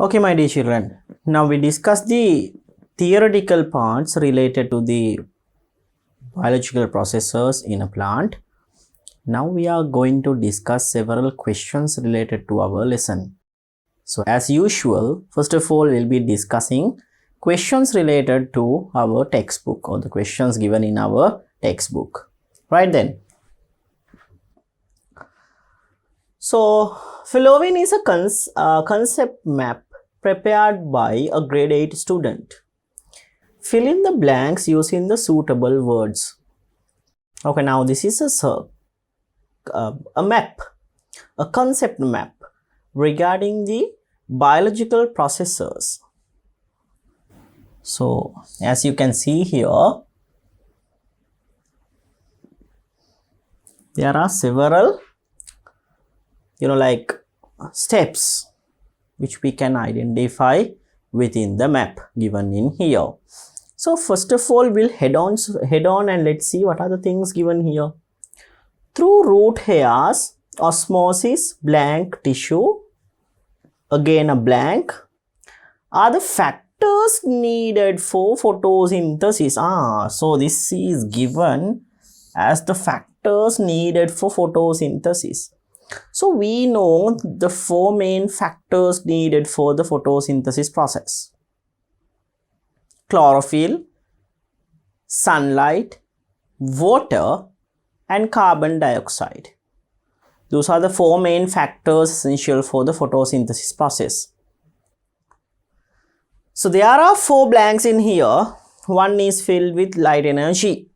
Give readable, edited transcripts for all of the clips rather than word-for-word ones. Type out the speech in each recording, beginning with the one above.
Okay, my dear children, now we discuss the theoretical parts related to the biological processes in a plant. Now we are going to discuss several questions related to our lesson. So as usual, first of all, we'll be discussing questions related to our textbook or the questions given in our textbook. Right then. So Philovin is a concept map prepared by a grade 8 student. Fill in the blanks using the suitable words. Okay, now this is a map, a concept map regarding the biological processes. So as you can see here, there are several like steps which we can identify within the map given in here. So first of all, we'll head on and let's see what are the things given here. Through root hairs, osmosis, blank tissue, again a blank, are the factors needed for photosynthesis. So this is given as the factors needed for photosynthesis. So we know the four main factors needed for the photosynthesis process: chlorophyll, sunlight, water, and carbon dioxide. Those are the four main factors essential for the photosynthesis process. So there are four blanks in here. One is filled with light energy.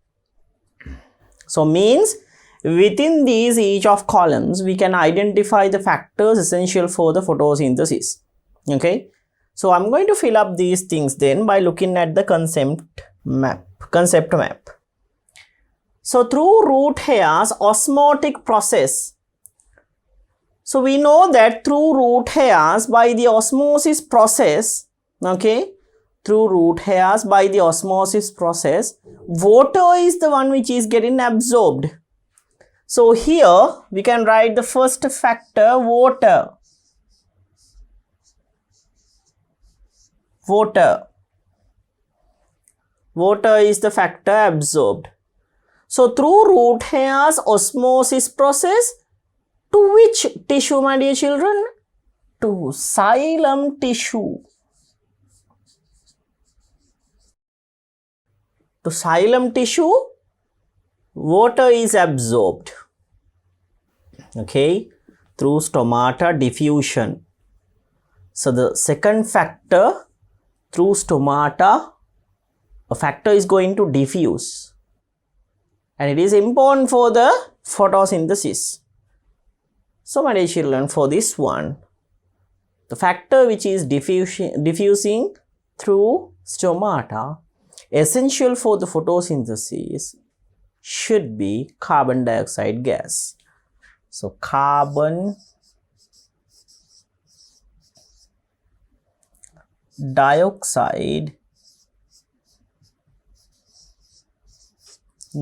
So means within these each of columns, we can identify the factors essential for the photosynthesis. Okay. So I'm going to fill up these things then by looking at the concept map. So through root hairs, osmotic process. So we know that through root hairs by the osmosis process, okay, through root hairs by the osmosis process, water is the one which is getting absorbed. So here we can write the first factor, water. Water is the factor absorbed. So through root hairs osmosis process, to which tissue, my dear children? To xylem tissue. To xylem tissue, water is absorbed. Okay, through stomata diffusion. So the second factor, through stomata, a factor is going to diffuse, and it is important for the photosynthesis. So my dear children, for this one, the factor which is diffusing through stomata, essential for the photosynthesis, should be carbon dioxide gas. So carbon dioxide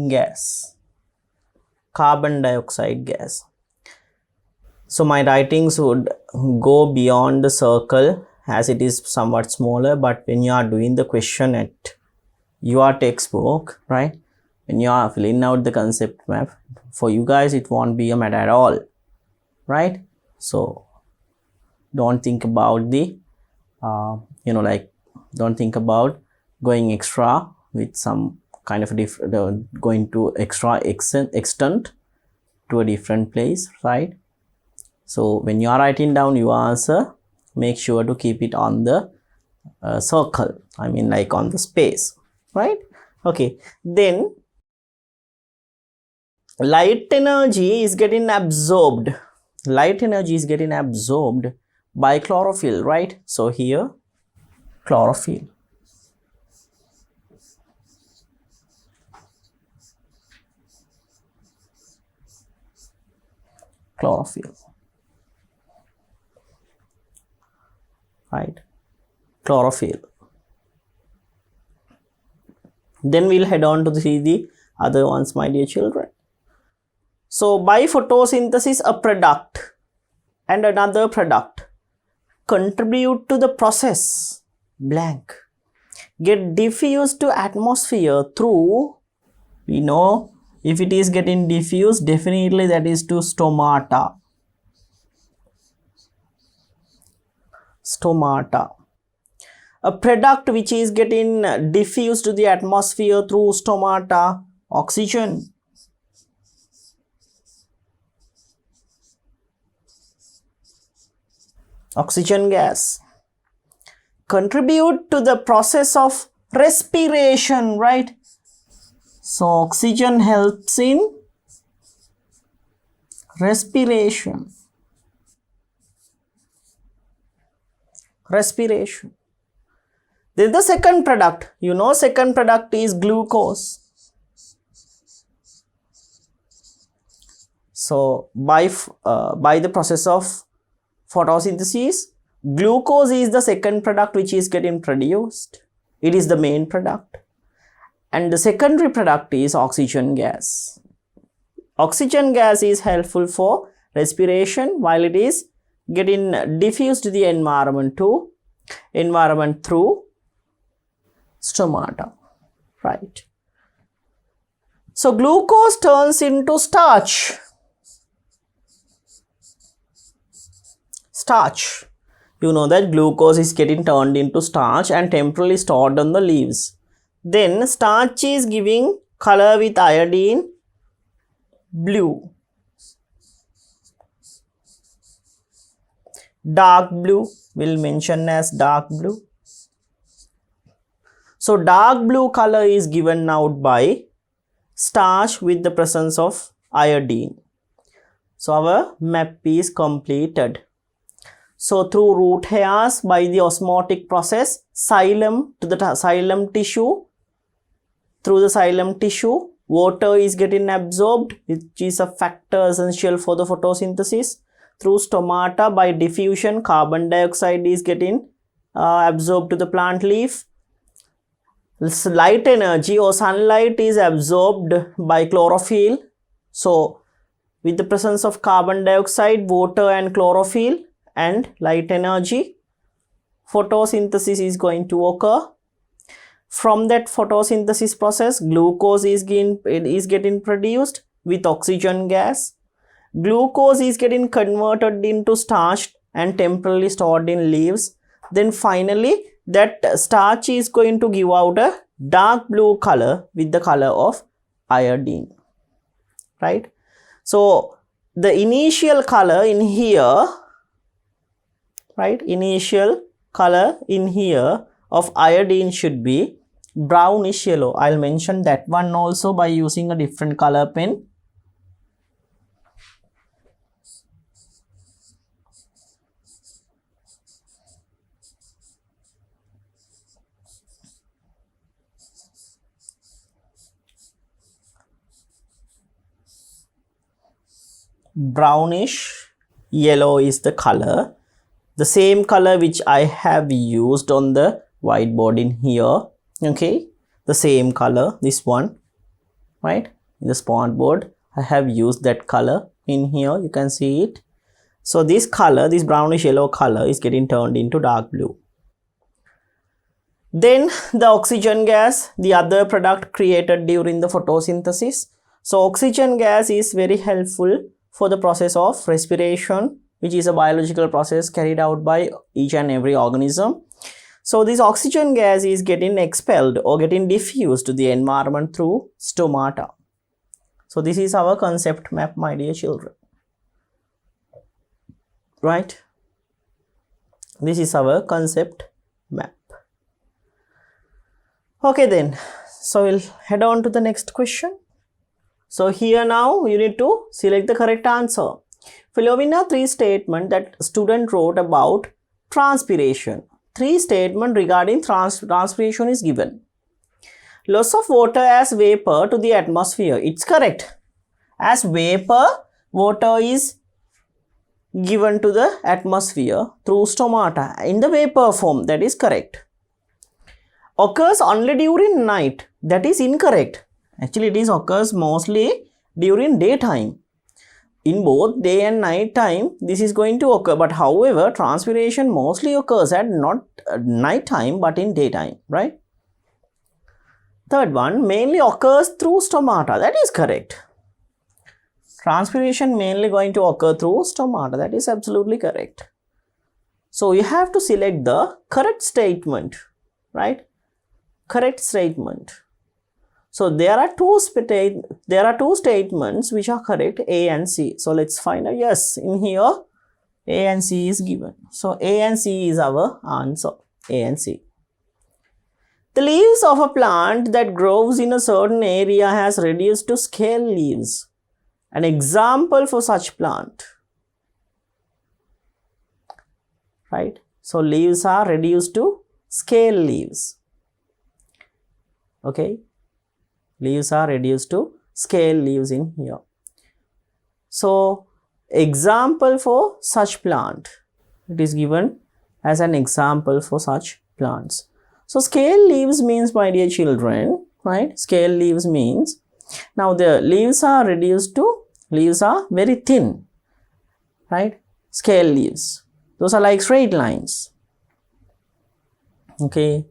gas. Carbon dioxide gas. So my writings would go beyond the circle as it is somewhat smaller, but when you are doing the question at your textbook, right, when you are filling out the concept map, for you guys it won't be a matter at all, right? So don't think about the don't think about going extra with some kind of going to extra extent to a different place, right? So when you are writing down your answer, make sure to keep it on the circle, I mean like on the space, right? Okay, then light energy is getting absorbed. Light energy is getting absorbed by chlorophyll, right? So here chlorophyll. Right, chlorophyll. Then we'll head on to see the other ones, my dear children. So by photosynthesis, a product and another product contribute to the process, blank, get diffused to atmosphere through, we know if it is getting diffused, definitely that is to stomata. Stomata. A product which is getting diffused to the atmosphere through stomata, oxygen. Oxygen gas. Contribute to the process of respiration, right? So oxygen helps in respiration. Respiration. Then the second product, you know, second product is glucose. So by the process of photosynthesis, glucose is the second product which is getting produced. It is the main product. And the secondary product is oxygen gas. Oxygen gas is helpful for respiration while it is getting diffused to the environment through stomata, right? So glucose turns into starch. Starch. You know that glucose is getting turned into starch and temporarily stored on the leaves. Then starch is giving color with iodine blue. Dark blue, will mention as dark blue. So dark blue color is given out by starch with the presence of iodine. So our map is completed. So through root hairs, by the osmotic process, xylem to the xylem tissue, through the xylem tissue, water is getting absorbed, which is a factor essential for the photosynthesis. Through stomata, by diffusion, carbon dioxide is getting absorbed to the plant leaf. Light energy or sunlight is absorbed by chlorophyll. So with the presence of carbon dioxide, water and chlorophyll and light energy, photosynthesis is going to occur. From that photosynthesis process, glucose is getting produced with oxygen gas. Glucose is getting converted into starch and temporarily stored in leaves. Then finally, that starch is going to give out a dark blue color with the color of iodine, right? So the initial color in here, right, initial color in here of iodine should be brownish yellow. I'll mention that one also by using a different color pen. Brownish yellow is the color, the same color which I have used on the whiteboard in here. Okay, the same color, this one, right? In the smartboard I have used that color in here, you can see it. So this color, this brownish yellow color is getting turned into dark blue. Then the oxygen gas, the other product created during the photosynthesis. So oxygen gas is very helpful for the process of respiration, which is a biological process carried out by each and every organism. So this oxygen gas is getting expelled or getting diffused to the environment through stomata. So this is our concept map, my dear children, right? This is our concept map. Okay then, so we'll head on to the next question. So here now you need to select the correct answer. Following are three statements that student wrote about transpiration. Three statements regarding transpiration is given. Loss of water as vapor to the atmosphere. It's correct. As vapor, water is given to the atmosphere through stomata in the vapor form. That is correct. Occurs only during night. That is incorrect. Actually, it occurs mostly during daytime. in both day and night time this is going to occur, but however transpiration mostly occurs at not night time but in daytime, right? Third one, mainly occurs through stomata. That is correct. Transpiration mainly going to occur through stomata. That is absolutely correct. So you have to select the correct statement, right? Correct statement. So there are two statements which are correct, A and C. So let's find out. Yes, in here A and C is given. So A and C is our answer. A and C. The leaves of a plant that grows in a certain area has reduced to scale leaves. An example for such plant. Right? So leaves are reduced to scale leaves. Okay? Leaves are reduced to scale leaves in here. So example for such plant. It is given as an example for such plants. So scale leaves means, my dear children, right? Scale leaves means, now the leaves are reduced to, leaves are very thin, right? Scale leaves. Those are like straight lines. Okay,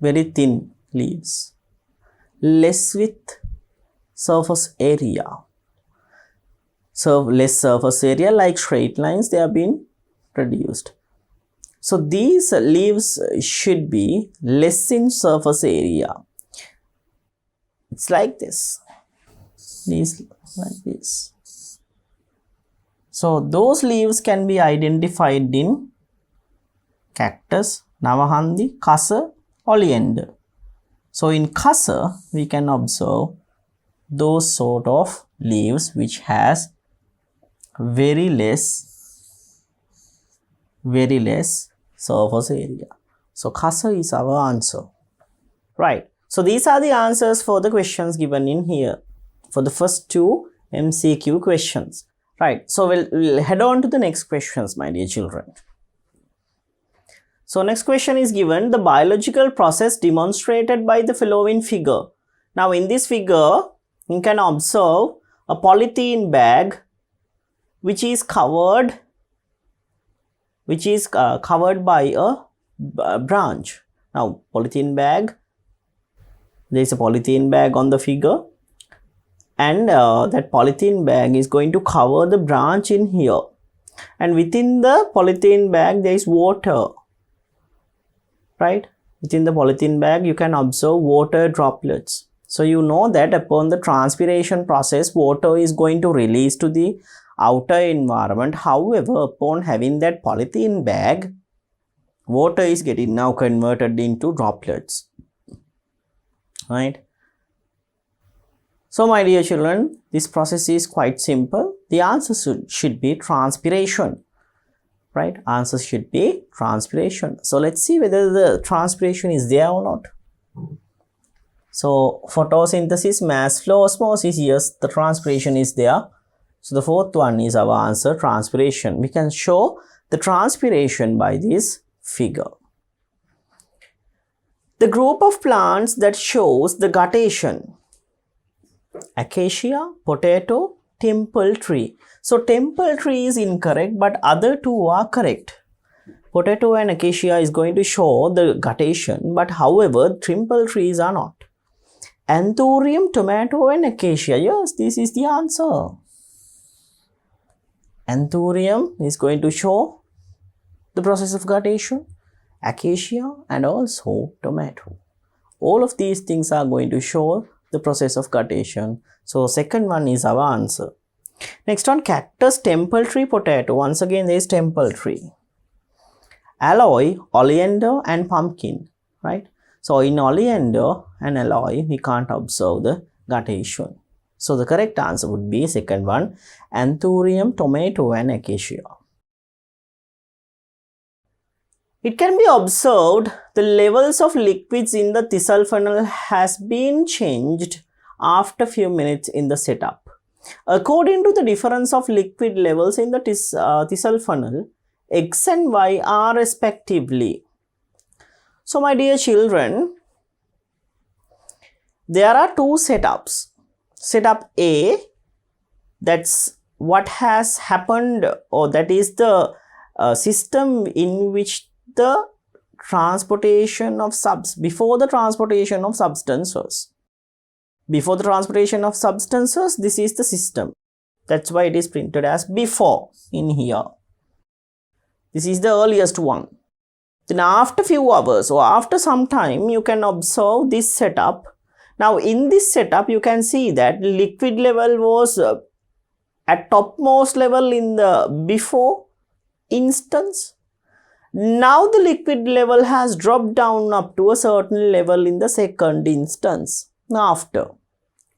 very thin leaves. Less with surface area. So less surface area, like straight lines, they have been reduced. So these leaves should be less in surface area. It's like this. These like this. So those leaves can be identified in cactus, navahandi, kasa, oleander. So in kasa, we can observe those sort of leaves which has very less surface area. So kasa is our answer. Right. So these are the answers for the questions given in here for the first two MCQ questions. Right. So we'll head on to the next questions, my dear children. So next question is given, the biological process demonstrated by the following figure. Now in this figure, you can observe a polythene bag which is covered by a branch. Now polythene bag, there is a polythene bag on the figure, and that polythene bag is going to cover the branch in here, and within the polythene bag there is water, right? Within the polythene bag you can observe water droplets. So you know that upon the transpiration process, water is going to release to the outer environment. However, upon having that polythene bag, water is getting now converted into droplets, right? So my dear children, this process is quite simple. The answer should be transpiration, right? Answer should be transpiration. So let's see whether the transpiration is there or not. So photosynthesis, mass flow, osmosis, yes, the transpiration is there. So the fourth one is our answer, transpiration. We can show the transpiration by this figure. The group of plants that shows the guttation: acacia, potato, temple tree. So temple tree is incorrect, but other two are correct. Potato and acacia is going to show the guttation, but however temple trees are not. Anthurium, tomato and acacia. Yes, this is the answer. Anthurium is going to show the process of guttation, acacia and also tomato. All of these things are going to show the process of guttation. So second one is our answer. Next one, cactus, temple tree, potato. Once again there is temple tree. Aloe, oleander and pumpkin, right? So in oleander and aloe we can't observe the guttation. So the correct answer would be second one, anthurium, tomato and acacia. It can be observed the levels of liquids in the thistle funnel has been changed after few minutes in the setup. According to the difference of liquid levels in the thistle funnel, X and Y are respectively. So my dear children, there are two setups. Setup A, that's what has happened, or that is the system in which the transportation of before the transportation of substances. Before the transportation of substances, this is the system. That's why it is printed as before in here. This is the earliest one. Then after few hours or after some time, you can observe this setup. Now in this setup, you can see that liquid level was at topmost level in the before instance. Now the liquid level has dropped down up to a certain level in the second instance after,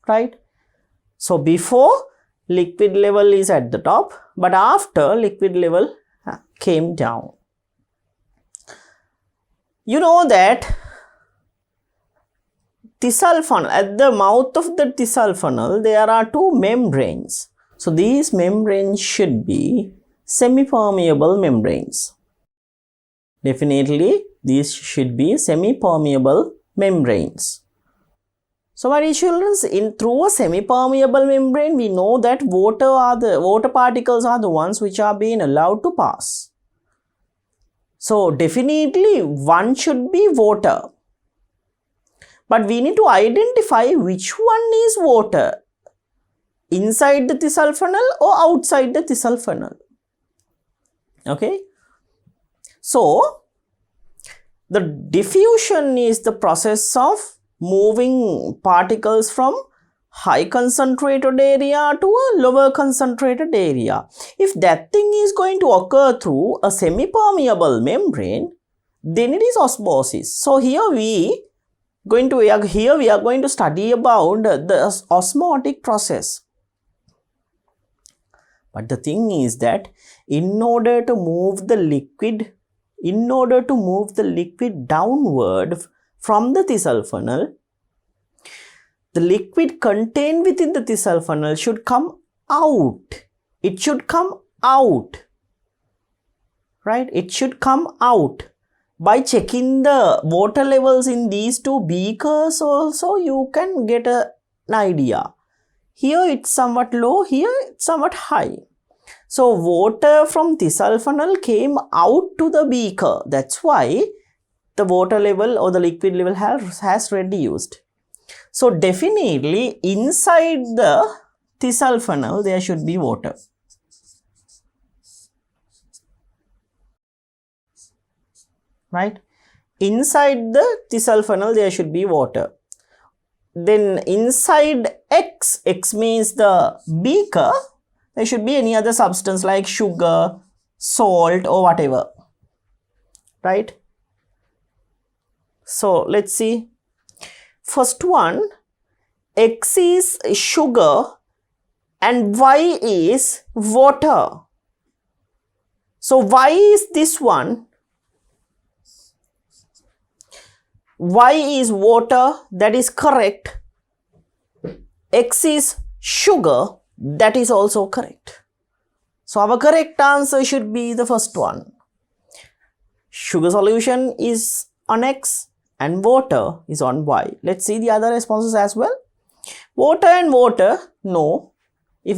right? So before, liquid level is at the top, but after, liquid level came down. You know that Tissal funnel, at the mouth of the Tissal funnel, there are two membranes. So these membranes should be semi-permeable membranes. Definitely, these should be semi-permeable membranes. So my dear children, through a semi-permeable membrane, we know that water particles are the ones which are being allowed to pass. So definitely one should be water. But we need to identify which one is water, inside the Tissal funnel or outside the Tissal funnel. Okay. So the diffusion is the process of moving particles from high concentrated area to a lower concentrated area. If that thing is going to occur through a semi-permeable membrane, then it is osmosis. So here we are going to study about the osmotic process. But the thing is that in order to move the liquid downward from the Tissal funnel, the liquid contained within the Tissal funnel should come out. It should come out, right? It should come out. By checking the water levels in these two beakers also, you can get an idea. Here it's somewhat low, here it's somewhat high. So water from Tissal funnel came out to the beaker. That's why the water level or the liquid level has reduced. So definitely inside the Tissal funnel there should be water. Right? Inside the Tissal funnel there should be water. Then inside X means the beaker, there should be any other substance like sugar, salt or whatever. Right? So let's see. First one, X is sugar and Y is water. So Y is this one. Y is water, that is correct. X is sugar, that is also correct. So our correct answer should be the first one. Sugar solution is on X and water is on Y. Let's see the other responses as well. Water and water, no. If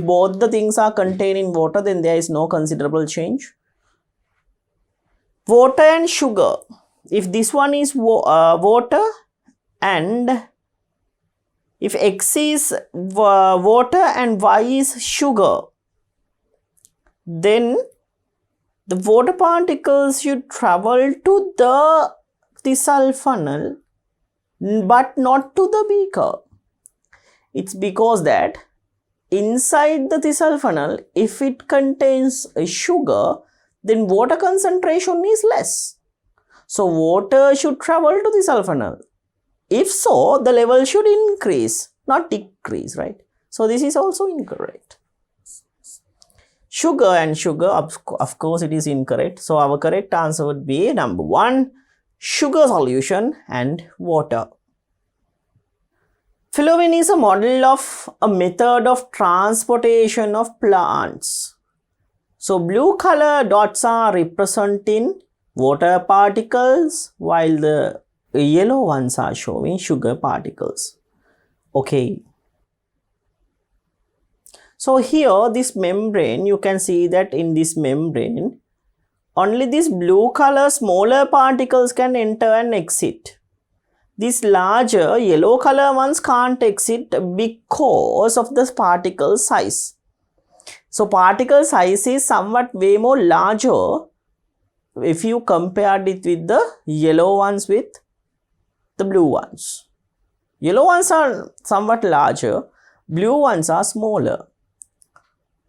both the things are contained in water, then there is no considerable change. Water and sugar. If this one is water and if X is water and Y is sugar, then the water particles should travel to the Tissal funnel but not to the beaker. It's because that inside the Tissal funnel, if it contains sugar, then water concentration is less. So water should travel to the Tissal funnel. If so, the level should increase, not decrease, right? So this is also incorrect. Sugar and sugar, of course it is incorrect. So our correct answer would be number 1, sugar solution and water. Flowin is a model of a method of transportation of plants. So blue color dots are representing water particles while the yellow ones are showing sugar particles. Okay. So here this membrane, you can see that in this membrane, only these blue color smaller particles can enter and exit. These larger yellow color ones can't exit because of the particle size. So particle size is somewhat way more larger if you compared it with the yellow ones with the blue ones. Yellow ones are somewhat larger, blue ones are smaller.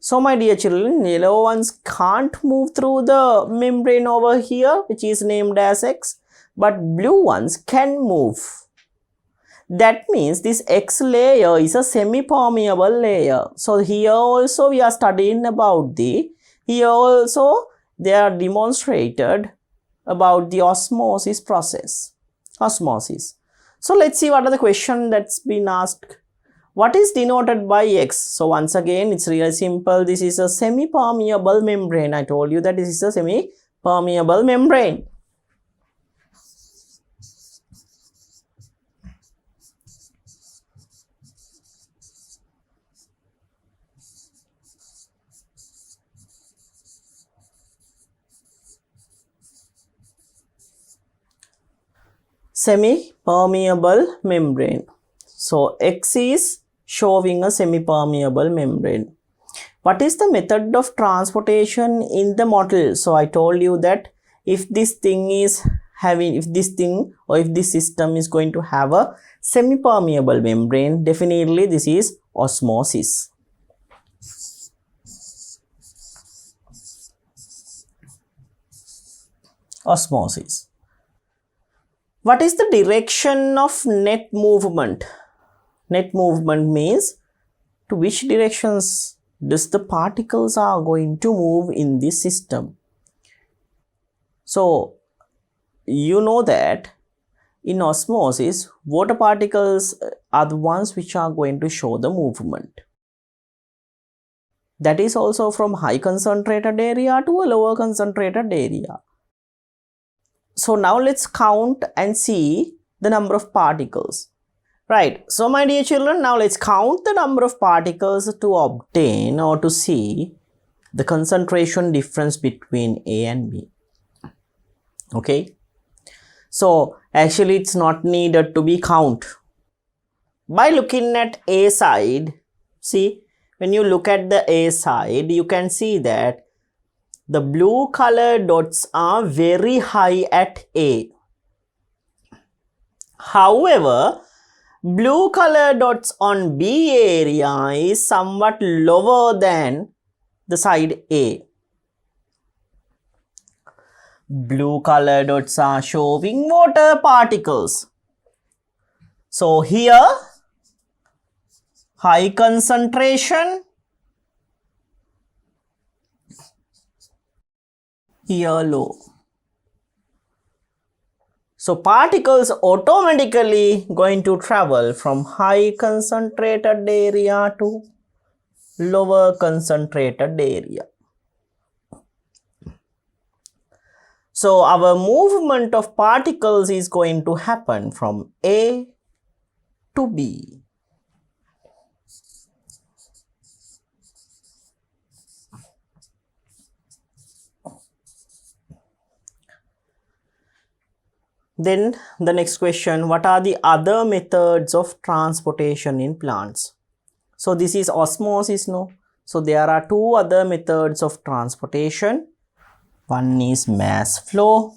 So my dear children, yellow ones can't move through the membrane over here, which is named as X, but blue ones can move. That means this X layer is a semi-permeable layer. So here also we are studying about here also they are demonstrated about the osmosis process. So let's see what are the question that's been asked. What is denoted by X? So once again, it's really simple. This is a semi-permeable membrane. I told you that this is a semi-permeable membrane. Semi-permeable membrane. So X is showing a semi-permeable membrane. What is the method of transportation in the model? So I told you that if this thing is having, if this system is going to have a semi-permeable membrane, definitely this is osmosis. Osmosis. What is the direction of net movement? Net movement means to which directions does the particles are going to move in this system. So you know that in osmosis, water particles are the ones which are going to show the movement. That is also from high concentrated area to a lower concentrated area. So now let's count and see the number of particles. Right, so my dear children, now let's count the number of particles to obtain or to see the concentration difference between A and B. Okay, so actually it's not needed to be count. By looking at A side, see, when you look at the A side, you can see that the blue color dots are very high at A. However, blue color dots on B area is somewhat lower than the side A. Blue color dots are showing water particles. So here, high concentration, here low. So particles automatically going to travel from high concentrated area to lower concentrated area. So our movement of particles is going to happen from A to B. Then the next question, what are the other methods of transportation in plants? So this is osmosis, no? So there are two other methods of transportation. One is mass flow.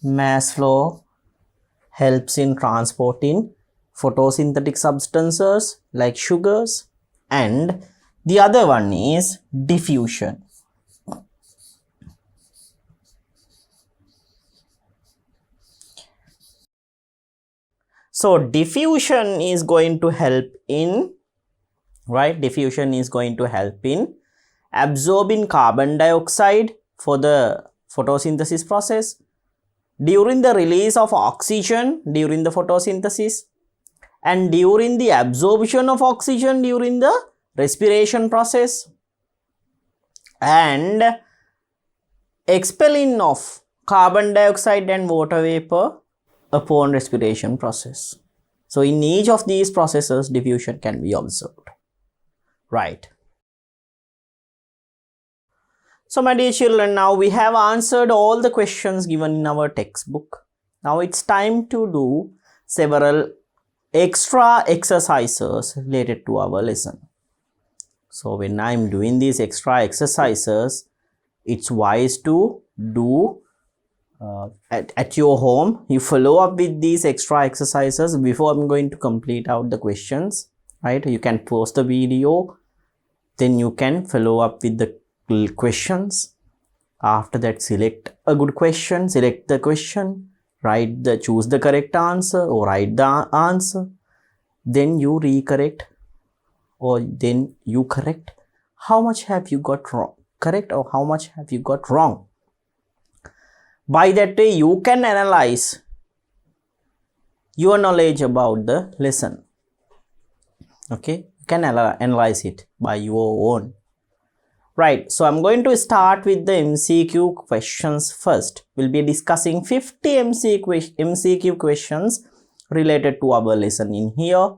Mass flow helps in transporting photosynthetic substances like sugars, and the other one is diffusion. So diffusion is going to help in, diffusion is going to help in absorbing carbon dioxide for the photosynthesis process, during the release of oxygen during the photosynthesis, and during the absorption of oxygen during the respiration process, and expelling of carbon dioxide and water vapor upon respiration process. So in each of these processes, diffusion can be observed, right? So my dear children, now we have answered all the questions given in our textbook. Now it's time to do several extra exercises related to our lesson. So when I'm doing these extra exercises, it's wise to do at your home. You follow up with these extra exercises before I'm going to complete out the questions, right? You can pause the video, then you can follow up with the questions. After that, select a good question, select the question, choose the correct answer or write the answer, then you recorrect, or then you correct how much have you got wrong, correct, or how much have you got wrong. By that way, you can analyze your knowledge about the lesson. Okay, you can analyze it by your own. Right, so I'm going to start with the MCQ questions first. We'll be discussing 50 MCQ questions related to our lesson in here.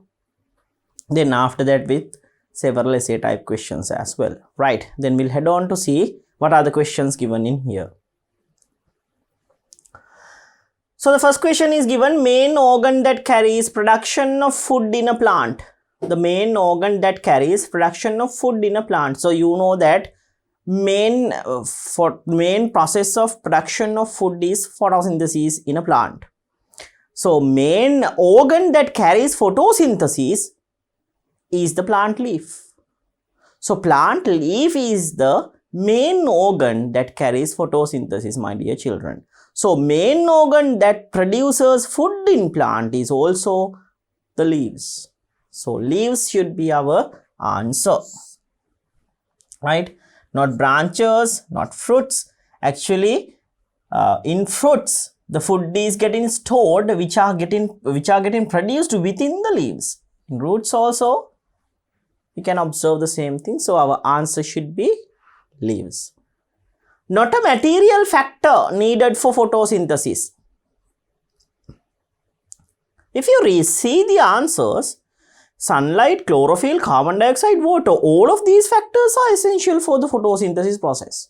Then after that, with several essay type questions as well. Right, then we'll head on to see what are the questions given in here. So the first question is given: main organ that carries production of food in a plant. The main organ that carries production of food in a plant. So you know that main process of production of food is photosynthesis in a plant. So main organ that carries photosynthesis is the plant leaf. So plant leaf is the main organ that carries photosynthesis, my dear children. So main organ that produces food in plant is also the leaves. So leaves should be our answer, right? Not branches, not fruits. Actually, in fruits, the food is getting stored, which are getting produced within the leaves. In roots also, we can observe the same thing. So our answer should be leaves. Not a material factor needed for photosynthesis. If you see the answers, sunlight, chlorophyll, carbon dioxide, water, all of these factors are essential for the photosynthesis process.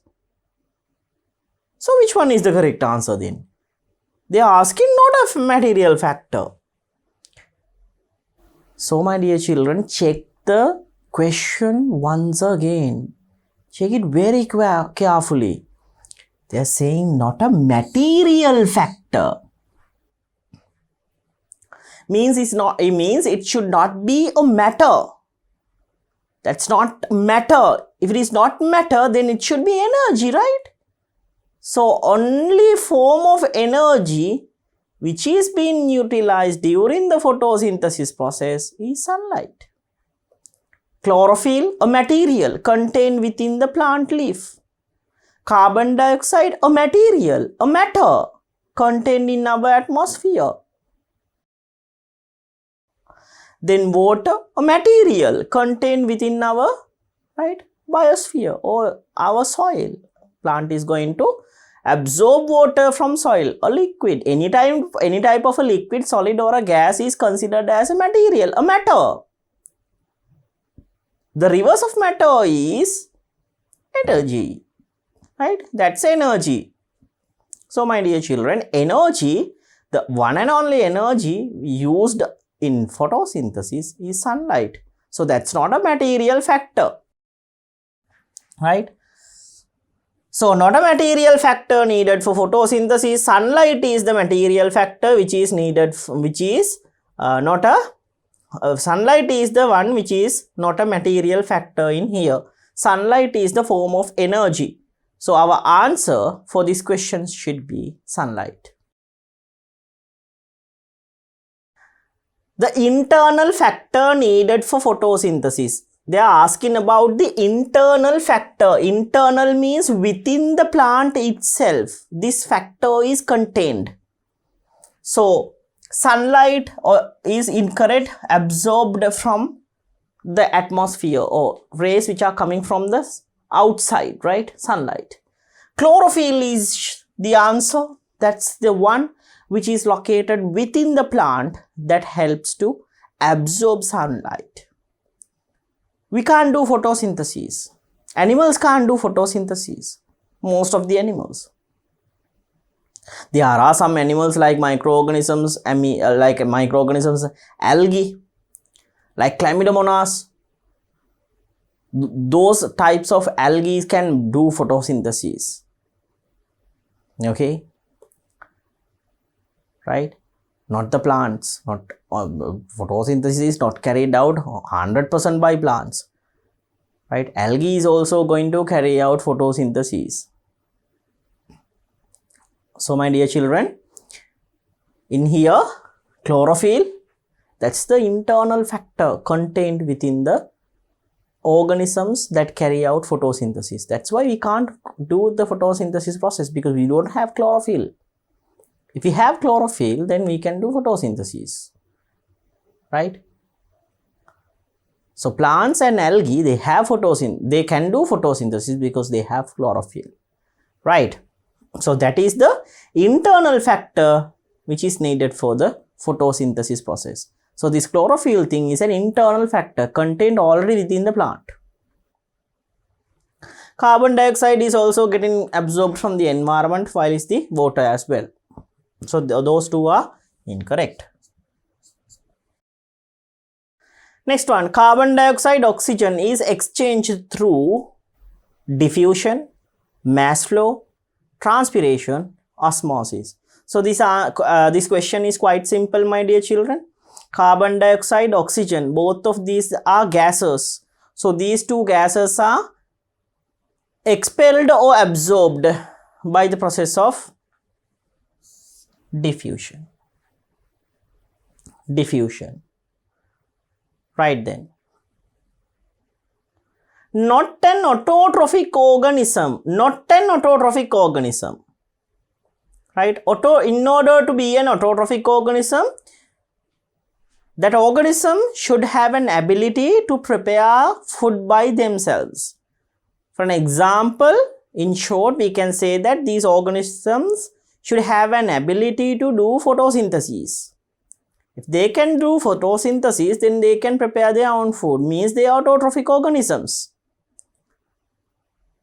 So which one is the correct answer then? They are asking not a material factor. So my dear children, check the question once again. Check it very carefully. They are saying not a material factor. It means it should not be a matter. That's not matter. If it is not matter, then it should be energy, right? So only form of energy which is being utilized during the photosynthesis process is sunlight. Chlorophyll, a material contained within the plant leaf. Carbon dioxide, a material, a matter contained in our atmosphere. Then water, a material contained within our biosphere or our soil. Plant is going to absorb water from soil, a liquid. Any type of a liquid, solid or a gas is considered as a material, a matter. The reverse of matter is energy, right? That's energy. So my dear children, energy, the one and only energy used in photosynthesis is sunlight. So that's not a material factor, right? So not a material factor needed for photosynthesis. Sunlight is the material factor which is needed, sunlight is the one which is not a material factor in here. Sunlight is the form of energy. So our answer for this question should be sunlight. The internal factor needed for photosynthesis. They are asking about the internal factor. Internal means within the plant itself. This factor is contained. So sunlight is incorrect, absorbed from the atmosphere or rays which are coming from the outside, right? Sunlight. Chlorophyll is the answer. That's the one. which is located within the plant that helps to absorb sunlight. We can't do photosynthesis. Animals can't do photosynthesis. Most of the animals. There are some animals like microorganisms, algae, like Chlamydomonas. Those types of algae can do photosynthesis. Okay, right? Not the plants. Not photosynthesis is not carried out 100% by plants. Right? Algae is also going to carry out photosynthesis. So my dear children, in here chlorophyll, that's the internal factor contained within the organisms that carry out photosynthesis. That's why we can't do the photosynthesis process, because we don't have chlorophyll. If we have chlorophyll, then we can do photosynthesis, right? So plants and algae, they can do photosynthesis because they have chlorophyll, right? So that is the internal factor which is needed for the photosynthesis process. So this chlorophyll thing is an internal factor contained already within the plant. Carbon dioxide is also getting absorbed from the environment, while is the water as well. So those two are incorrect. Next one, carbon dioxide oxygen is exchanged through diffusion, mass flow, transpiration, osmosis. So this question is quite simple, my dear children. Carbon dioxide, oxygen, both of these are gases. So these two gases are expelled or absorbed by the process of diffusion. Right then. Not an autotrophic organism. Right? In order to be an autotrophic organism, that organism should have an ability to prepare food by themselves. For an example, in short, we can say that these organisms should have an ability to do photosynthesis. If they can do photosynthesis, then they can prepare their own food. Means they are autotrophic organisms.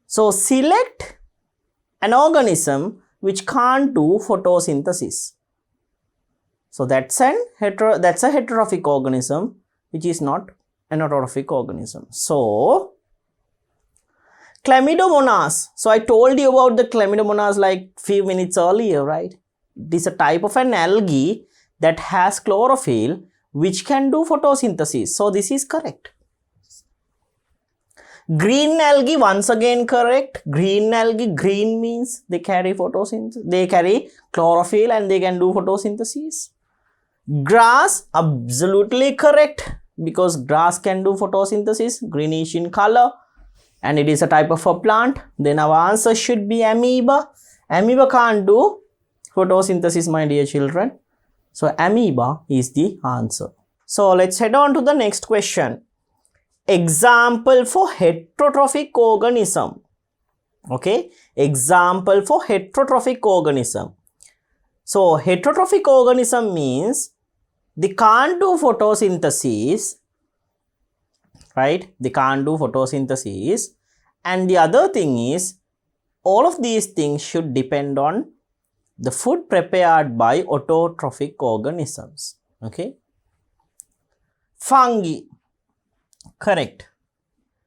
So select an organism which can't do photosynthesis. So that's a heterotrophic organism which is not an autotrophic organism. So Chlamydomonas. So I told you about the Chlamydomonas like few minutes earlier, right? It is a type of an algae that has chlorophyll which can do photosynthesis. So this is correct. Green algae, once again correct. Green algae, green means they carry photosynthesis, they carry chlorophyll and they can do photosynthesis. Grass, absolutely correct, because grass can do photosynthesis, greenish in color, and it is a type of a plant. Then our answer should be amoeba. Amoeba can't do photosynthesis, my dear children. So amoeba is the answer. So let's head on to the next question. Example for heterotrophic organism. Okay, example for heterotrophic organism. So heterotrophic organism means they can't do photosynthesis, right? They can't do photosynthesis. And the other thing is, all of these things should depend on the food prepared by autotrophic organisms. Okay. Fungi. Correct.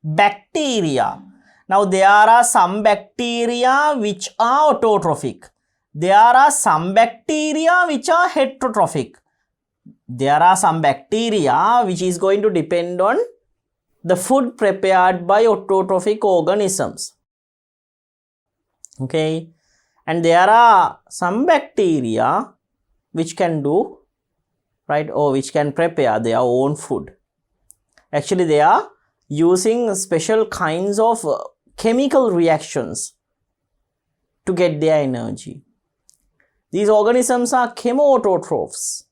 Bacteria. Now there are some bacteria which are autotrophic. There are some bacteria which are heterotrophic. There are some bacteria which is going to depend on the food prepared by autotrophic organisms. Okay. And there are some bacteria which can do, right, or which can prepare their own food. Actually, they are using special kinds of chemical reactions to get their energy. These organisms are chemoautotrophs.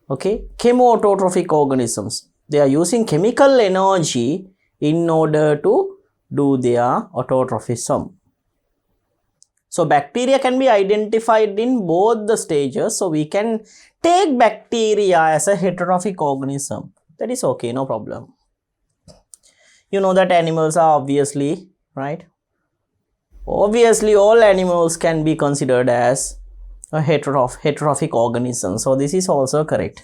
Okay, chemoautotrophic organisms. They are using chemical energy in order to do their autotrophism. So bacteria can be identified in both the stages. So we can take bacteria as a heterotrophic organism. That is okay, no problem. You know that animals are obviously, right? Obviously, all animals can be considered as a heterotrophic organism. So this is also correct.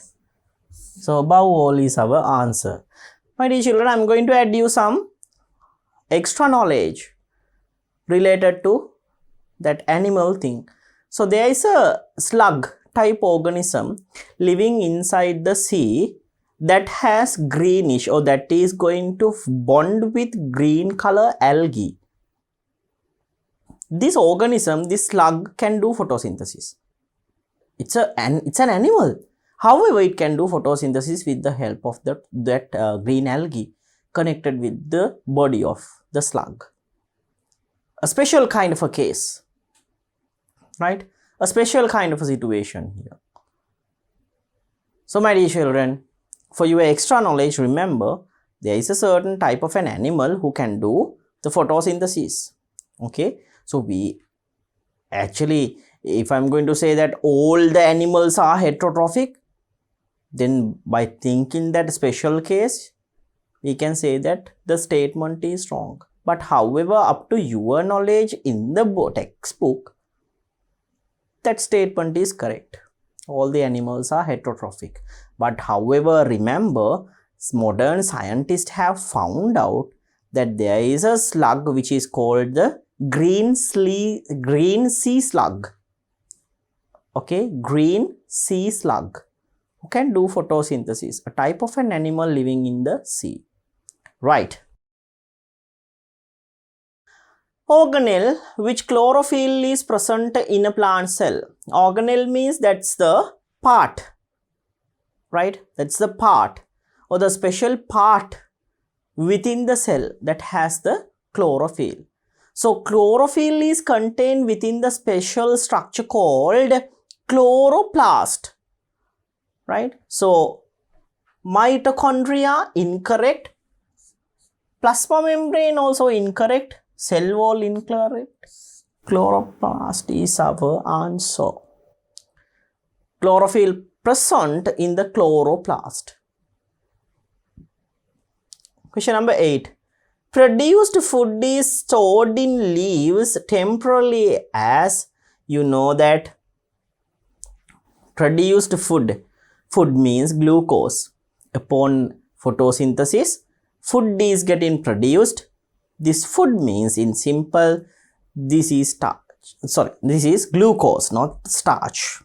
So above all is our answer. My dear children, I am going to add you some extra knowledge related to that animal thing. So there is a slug type organism living inside the sea that has greenish, or that is going to bond with green color algae. This organism, this slug, can do photosynthesis. It's an animal. However, it can do photosynthesis with the help of that green algae connected with the body of the slug. A special kind of a case, right? A special kind of a situation here. So my dear children, for your extra knowledge, remember there is a certain type of an animal who can do the photosynthesis. Okay, so we actually, if I'm going to say that all the animals are heterotrophic, then by thinking that special case, we can say that the statement is wrong. But however, up to your knowledge in the textbook, that statement is correct. All the animals are heterotrophic. But however, remember, modern scientists have found out that there is a slug which is called the green sea slug. Okay, green sea slug, who can do photosynthesis, a type of an animal living in the sea. Right. Organelle, which chlorophyll is present in a plant cell. Organelle means that's the part, right? That's the part or the special part within the cell that has the chlorophyll. So chlorophyll is contained within the special structure called chloroplast, right? So mitochondria, incorrect. Plasma membrane also incorrect. Cell wall incorrect. Chloroplast is our answer. Chlorophyll present in the chloroplast. Question number 8. Produced food is stored in leaves temporarily, as you know that produced food means glucose. Upon photosynthesis, food is getting produced. This food means, in simple, this is glucose, not starch.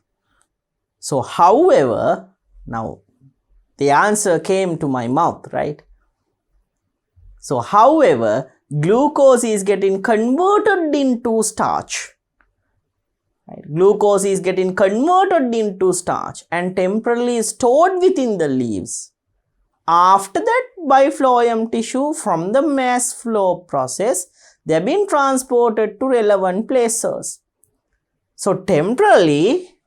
So however, now the answer came to my mouth, right? So however, glucose is getting converted into starch. Right? Glucose is getting converted into starch and temporarily stored within the leaves. After that, by phloem tissue from the mass flow process, they have been transported to relevant places. So temporarily,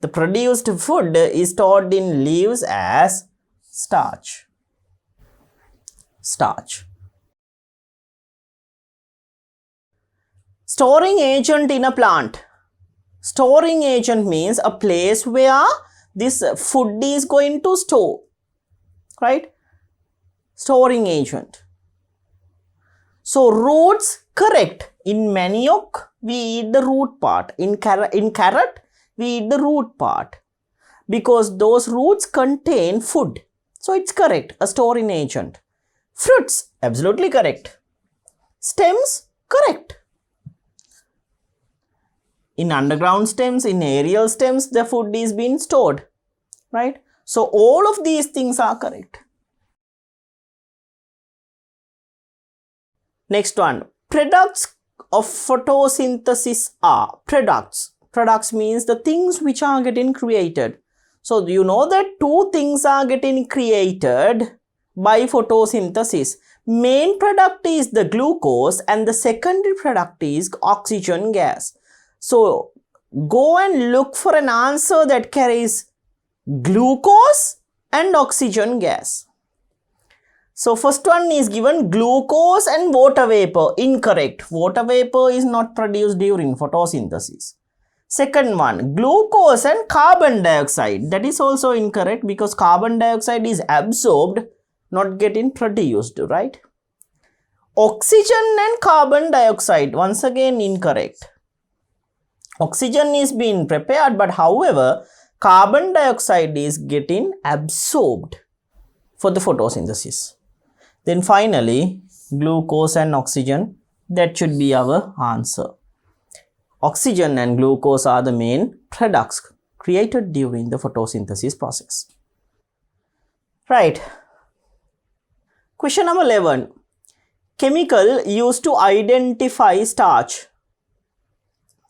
the produced food is stored in leaves as starch. Storing agent in a plant. Storing agent means a place where this food is going to store, right? Storing agent. So roots, correct. In manioc, we eat the root part. In carrot, we eat the root part because those roots contain food. So it's correct, a storing agent. Fruits, absolutely correct. Stems, correct. In underground stems, in aerial stems, the food is being stored, right? So all of these things are correct. Next one, products of photosynthesis are products. Products means the things which are getting created. So you know that two things are getting created by photosynthesis. Main product is the glucose and the secondary product is oxygen gas. So go and look for an answer that carries glucose and oxygen gas. So first one is given glucose and water vapor. Incorrect. Water vapor is not produced during photosynthesis. Second one, glucose and carbon dioxide. That is also incorrect because carbon dioxide is absorbed, not getting produced, right? Oxygen and carbon dioxide, once again incorrect. Oxygen is being prepared, but however, carbon dioxide is getting absorbed for the photosynthesis. Then finally, glucose and oxygen, that should be our answer. Oxygen and glucose are the main products created during the photosynthesis process. Right. Question number 11. Chemical used to identify starch.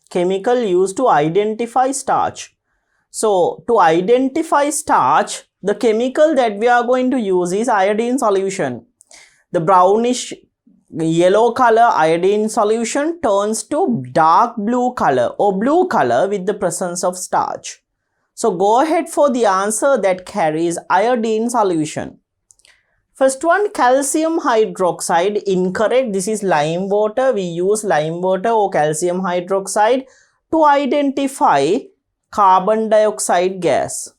Chemical used to identify starch. So, to identify starch, the chemical that we are going to use is iodine solution. The brownish yellow color iodine solution turns to dark blue color or blue color with the presence of starch. So go ahead for the answer that carries iodine solution. First one, calcium hydroxide, incorrect. This is lime water. We use lime water or calcium hydroxide to identify carbon dioxide gas,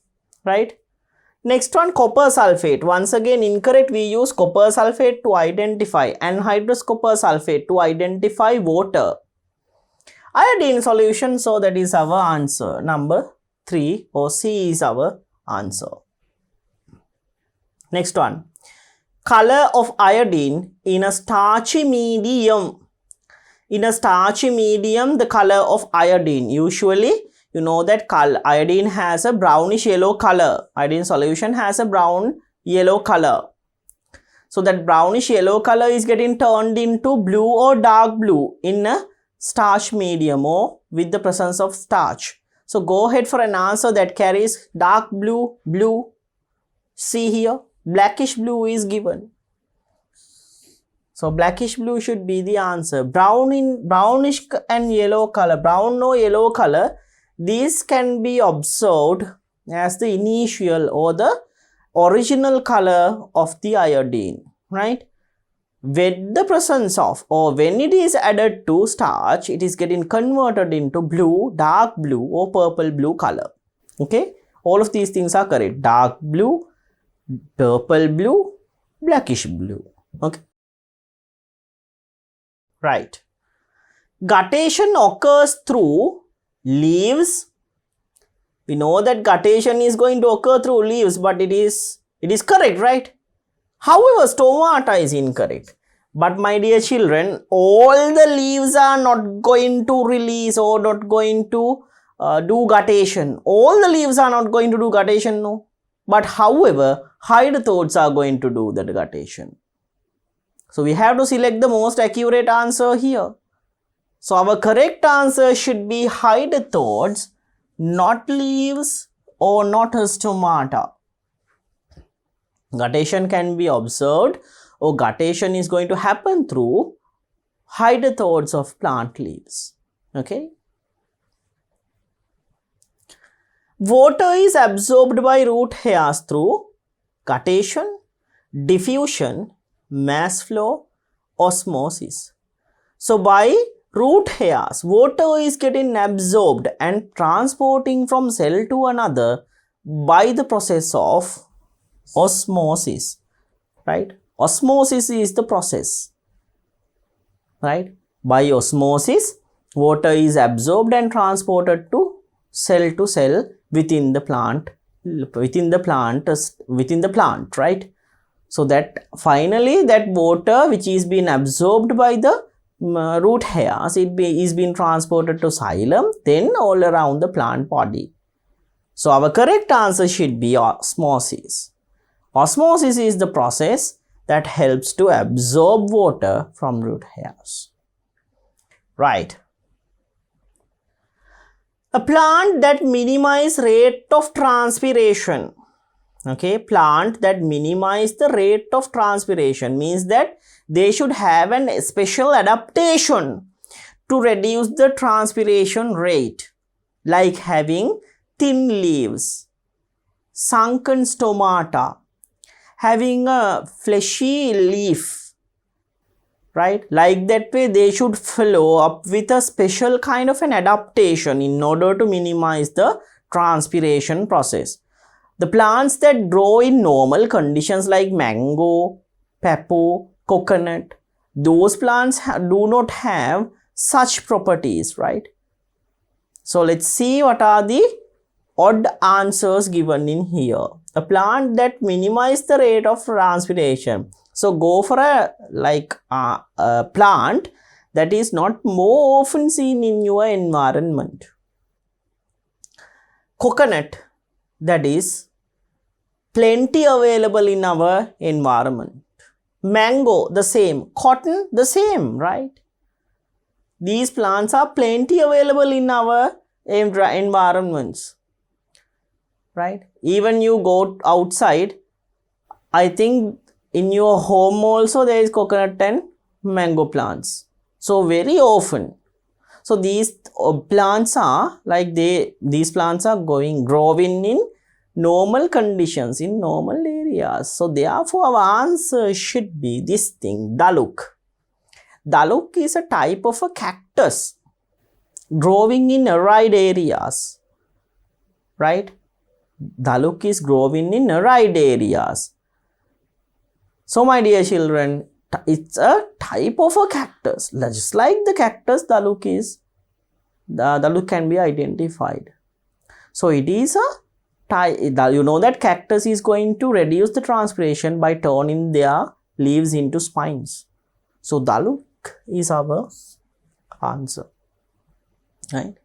right? Next one, copper sulfate. Once again incorrect. We use copper sulfate to identify anhydrous copper sulfate to identify water. Iodine solution, so that is our answer. Number 3 or C is our answer. Next one, color of iodine in a starchy medium. In a starchy medium, the color of iodine, usually you know that iodine has a brownish yellow color. Iodine solution has a brown yellow color. So that brownish yellow color is getting turned into blue or dark blue in a starch medium or with the presence of starch. So go ahead for an answer that carries dark blue, blue. See here, blackish blue is given. So blackish blue should be the answer. Brownish and yellow color, brown or yellow color, these can be observed as the initial or the original color of the iodine, right? With the presence of or when it is added to starch, it is getting converted into blue, dark blue or purple blue color. Okay, all of these things are correct. Dark blue, purple blue, blackish blue. Okay, right. Guttation occurs through leaves. We know that guttation is going to occur through leaves, but it is correct, right? However, stomata is incorrect. But my dear children, all the leaves are not going to release or not going to do guttation. All the leaves are not going to do guttation, no. But however, hydrothodes are going to do that guttation. So we have to select the most accurate answer here. So our correct answer should be hydrothodes, not leaves or not stomata. Guttation can be observed or guttation is going to happen through hydrothodes of plant leaves. Okay. Water is absorbed by root hairs through guttation, diffusion, mass flow, osmosis. So by root hairs, water is getting absorbed and transporting from cell to another by the process of osmosis, right? Osmosis is the process, right? By osmosis, water is absorbed and transported to cell within the plant, right? So that finally that water which is being absorbed by the root hairs, is being transported to xylem, then all around the plant body. So our correct answer should be osmosis. Osmosis is the process that helps to absorb water from root hairs. Right. A plant that minimize rate of transpiration. Okay, plant that minimize the rate of transpiration means that they should have a special adaptation to reduce the transpiration rate, like having thin leaves, sunken stomata, having a fleshy leaf, right? Like that way they should follow up with a special kind of an adaptation in order to minimize the transpiration process. The plants that grow in normal conditions like mango, papaw, coconut, those plants do not have such properties, right? So let's see what are the odd answers given in here. A plant that minimize the rate of transpiration. So go for a plant that is not more often seen in your environment. Coconut, that is plenty available in our environment. Mango, the same. Cotton, the same, right? These plants are plenty available in our environments, right? Even you go outside, I think in your home also there is coconut and mango plants. So very often. So these plants are like these plants are growing in normal conditions, in normal areas. So therefore our answer should be this thing, Daluk. Daluk is a type of a cactus growing in arid areas, right? Daluk is growing in arid areas. So my dear children, it's a type of a cactus. Just like the cactus, Daluk can be identified. So it is a type. You know that cactus is going to reduce the transpiration by turning their leaves into spines. So Daluk is our answer, right?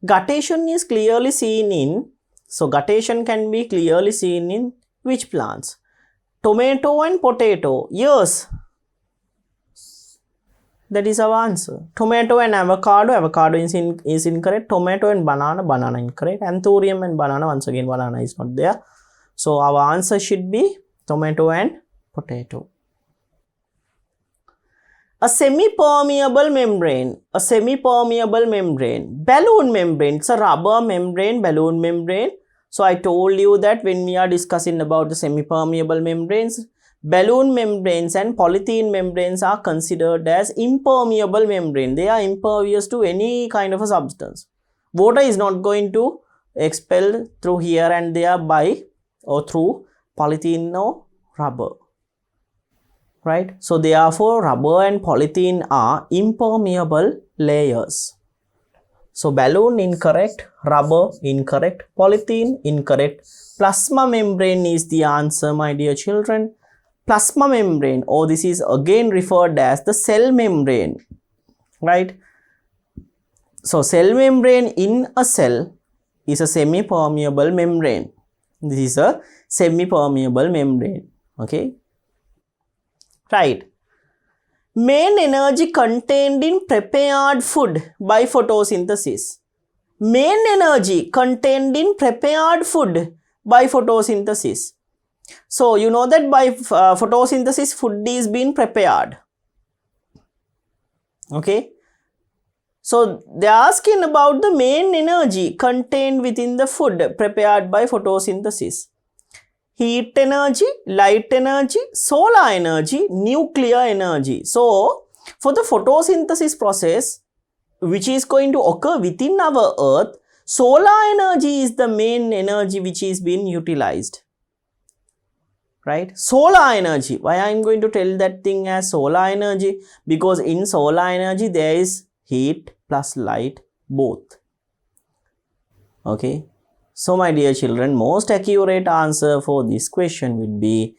Guttation is clearly seen in, so guttation can be clearly seen in which plants? Tomato and potato. Yes, that is our answer. Tomato and avocado. Avocado is incorrect. Tomato and banana. Banana incorrect. Anthurium and banana. Once again, banana is not there. So our answer should be tomato and potato. A semi-permeable membrane. A semi-permeable membrane. Balloon membrane. It's a rubber membrane, balloon membrane. So I told you that when we are discussing about the semi-permeable membranes, balloon membranes and polythene membranes are considered as impermeable membrane. They are impervious to any kind of a substance. Water is not going to expel through here and there by or through polythene or rubber, right? So therefore rubber and polythene are impermeable layers. So balloon incorrect, rubber incorrect, polythene incorrect. Plasma membrane is the answer, my dear children. Plasma membrane, or this is again referred as the cell membrane, right? So cell membrane in a cell is a semi-permeable membrane. This is a semi-permeable membrane, okay? Right. Main energy contained in prepared food by photosynthesis. Main energy contained in prepared food by photosynthesis. So you know that by photosynthesis food is being prepared. Okay. So they are asking about the main energy contained within the food prepared by photosynthesis. Heat energy, light energy, solar energy, nuclear energy. So for the photosynthesis process which is going to occur within our earth, solar energy is the main energy which is being utilized, right? Solar energy. Why I am going to tell that thing as solar energy? Because in solar energy there is heat plus light both, okay? So my dear children, most accurate answer for this question would be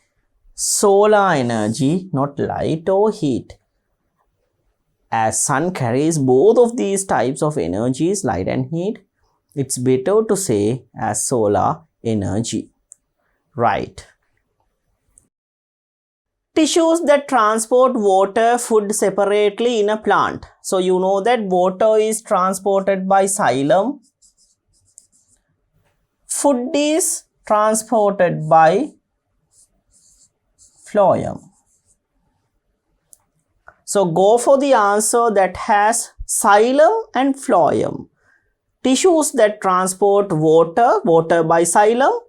solar energy, not light or heat. As sun carries both of these types of energies, light and heat, it's better to say as solar energy, right? Tissues that transport water, food separately in a plant. So you know that water is transported by xylem. Food is transported by phloem. So go for the answer that has xylem and phloem. Tissues that transport water by xylem.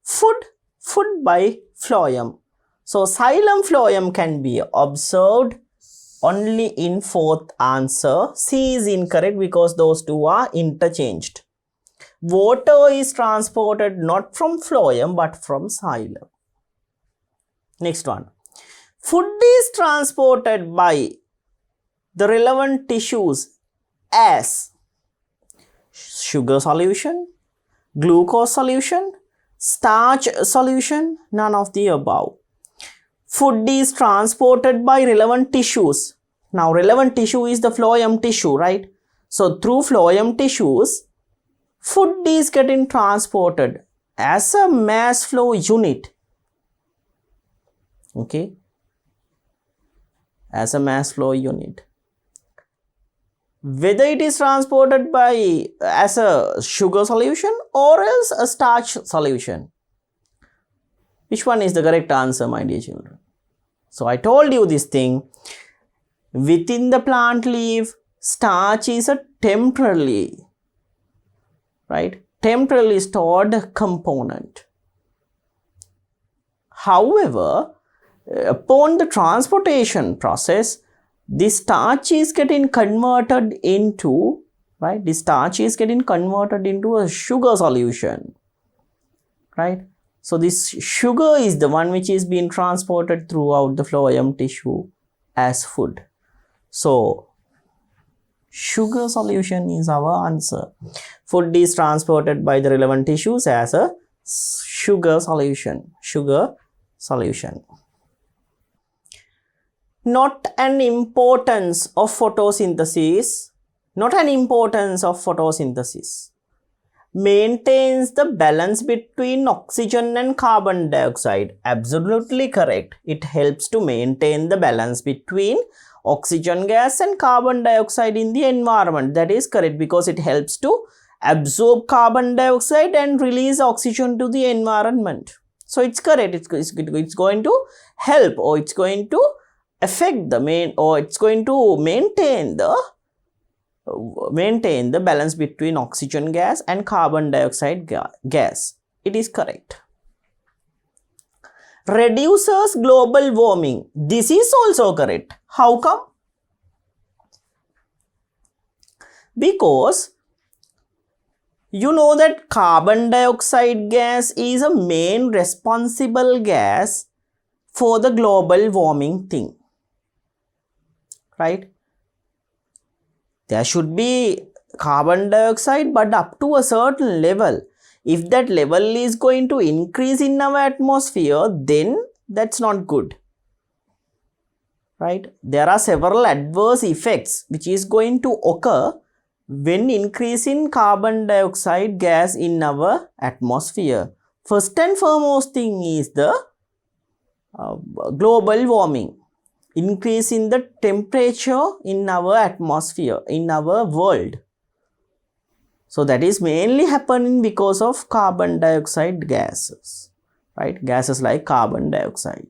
Food by phloem. So xylem phloem can be observed only in fourth answer. C is incorrect because those two are interchanged. Water is transported not from phloem but from xylem. Next one. Food is transported by the relevant tissues as sugar solution, glucose solution, starch solution, none of the above. Food is transported by relevant tissues. Now relevant tissue is the phloem tissue, right? So through phloem tissues, food is getting transported as a mass flow unit. Okay, as a mass flow unit. Whether it is transported by as a sugar solution or else a starch solution. Which one is the correct answer, my dear children? So I told you this thing. Within the plant leaf, starch is a temporarily stored component. However, upon the transportation process, the starch is getting converted into a sugar solution, right? So this sugar is the one which is being transported throughout the phloem tissue as food. So sugar solution is our answer. Food is transported by the relevant tissues as a sugar solution. Not an importance of photosynthesis. Maintains the balance between oxygen and carbon dioxide. Absolutely correct. It helps to maintain the balance between oxygen gas and carbon dioxide in the environment. That is correct because it helps to absorb carbon dioxide and release oxygen to the environment. So it's correct. It's going to help, or it's going to affect it's going to maintain the balance between oxygen gas and carbon dioxide gas. It is correct. Reduces global warming. This is also correct. How come? Because you know that carbon dioxide gas is a main responsible gas for the global warming thing, right? There should be carbon dioxide, but up to a certain level. If that level is going to increase in our atmosphere, then that's not good, right? There are several adverse effects which is going to occur when increasing carbon dioxide gas in our atmosphere. First and foremost thing is the global warming. Increase in the temperature in our atmosphere, in our world. So that is mainly happening because of carbon dioxide gases, right? Gases like carbon dioxide.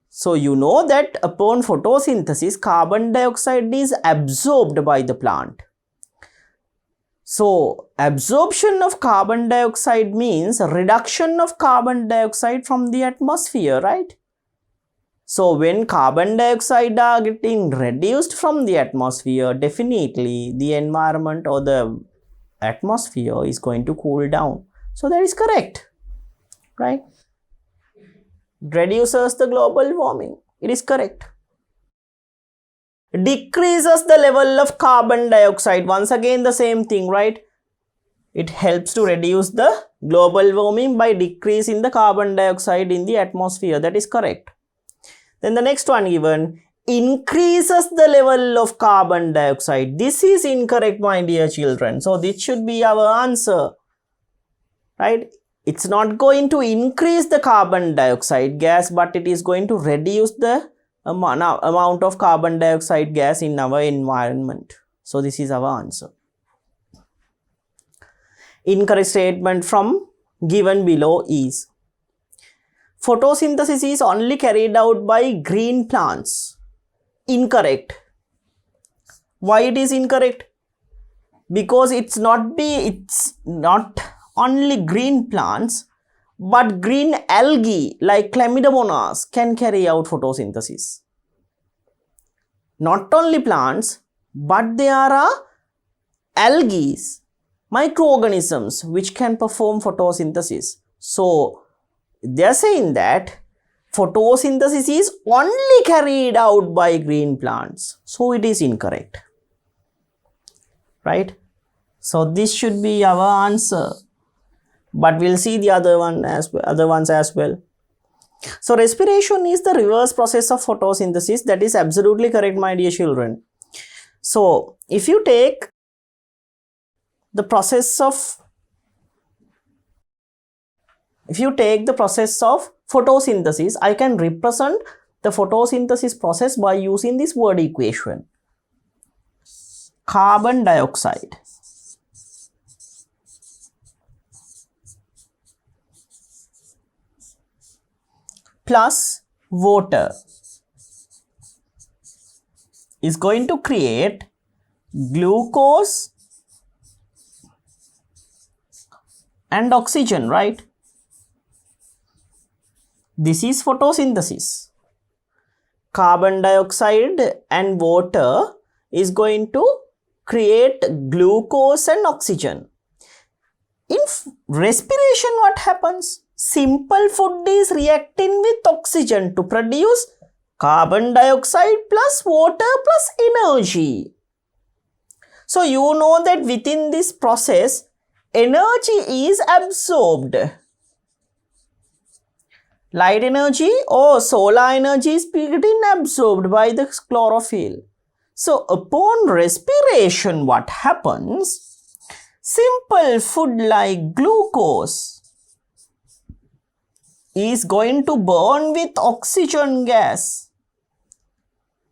So you know that upon photosynthesis, carbon dioxide is absorbed by the plant. So absorption of carbon dioxide means reduction of carbon dioxide from the atmosphere, right? So when carbon dioxide are getting reduced from the atmosphere, definitely the environment or the atmosphere is going to cool down. So that is correct, right? Reduces the global warming. It is correct. Decreases the level of carbon dioxide. Once again the same thing, right? It helps to reduce the global warming by decreasing the carbon dioxide in the atmosphere. That is correct. Then the next one given, increases the level of carbon dioxide. This is incorrect, my dear children. So this should be our answer, right? It's not going to increase the carbon dioxide gas, but it is going to reduce the amount of carbon dioxide gas in our environment. So this is our answer. Incorrect statement from given below is, photosynthesis is only carried out by green plants. Incorrect. Why it is incorrect? Because it's not only green plants, but green algae like Chlamydomonas can carry out photosynthesis. Not only plants, but there are algae, microorganisms which can perform photosynthesis. So they are saying that photosynthesis is only carried out by green plants. So it is incorrect. Right? So this should be our answer. But we'll see the other ones as well. So respiration is the reverse process of photosynthesis. That is absolutely correct, my dear children. So if you take the process of photosynthesis, I can represent the photosynthesis process by using this word equation. Carbon dioxide plus water is going to create glucose and oxygen, right? This is photosynthesis. Carbon dioxide and water is going to create glucose and oxygen. In respiration, what happens? Simple food is reacting with oxygen to produce carbon dioxide plus water plus energy. So you know that within this process, energy is absorbed. Light energy or solar energy is getting absorbed by the chlorophyll. So upon respiration, what happens? Simple food like glucose is going to burn with oxygen gas.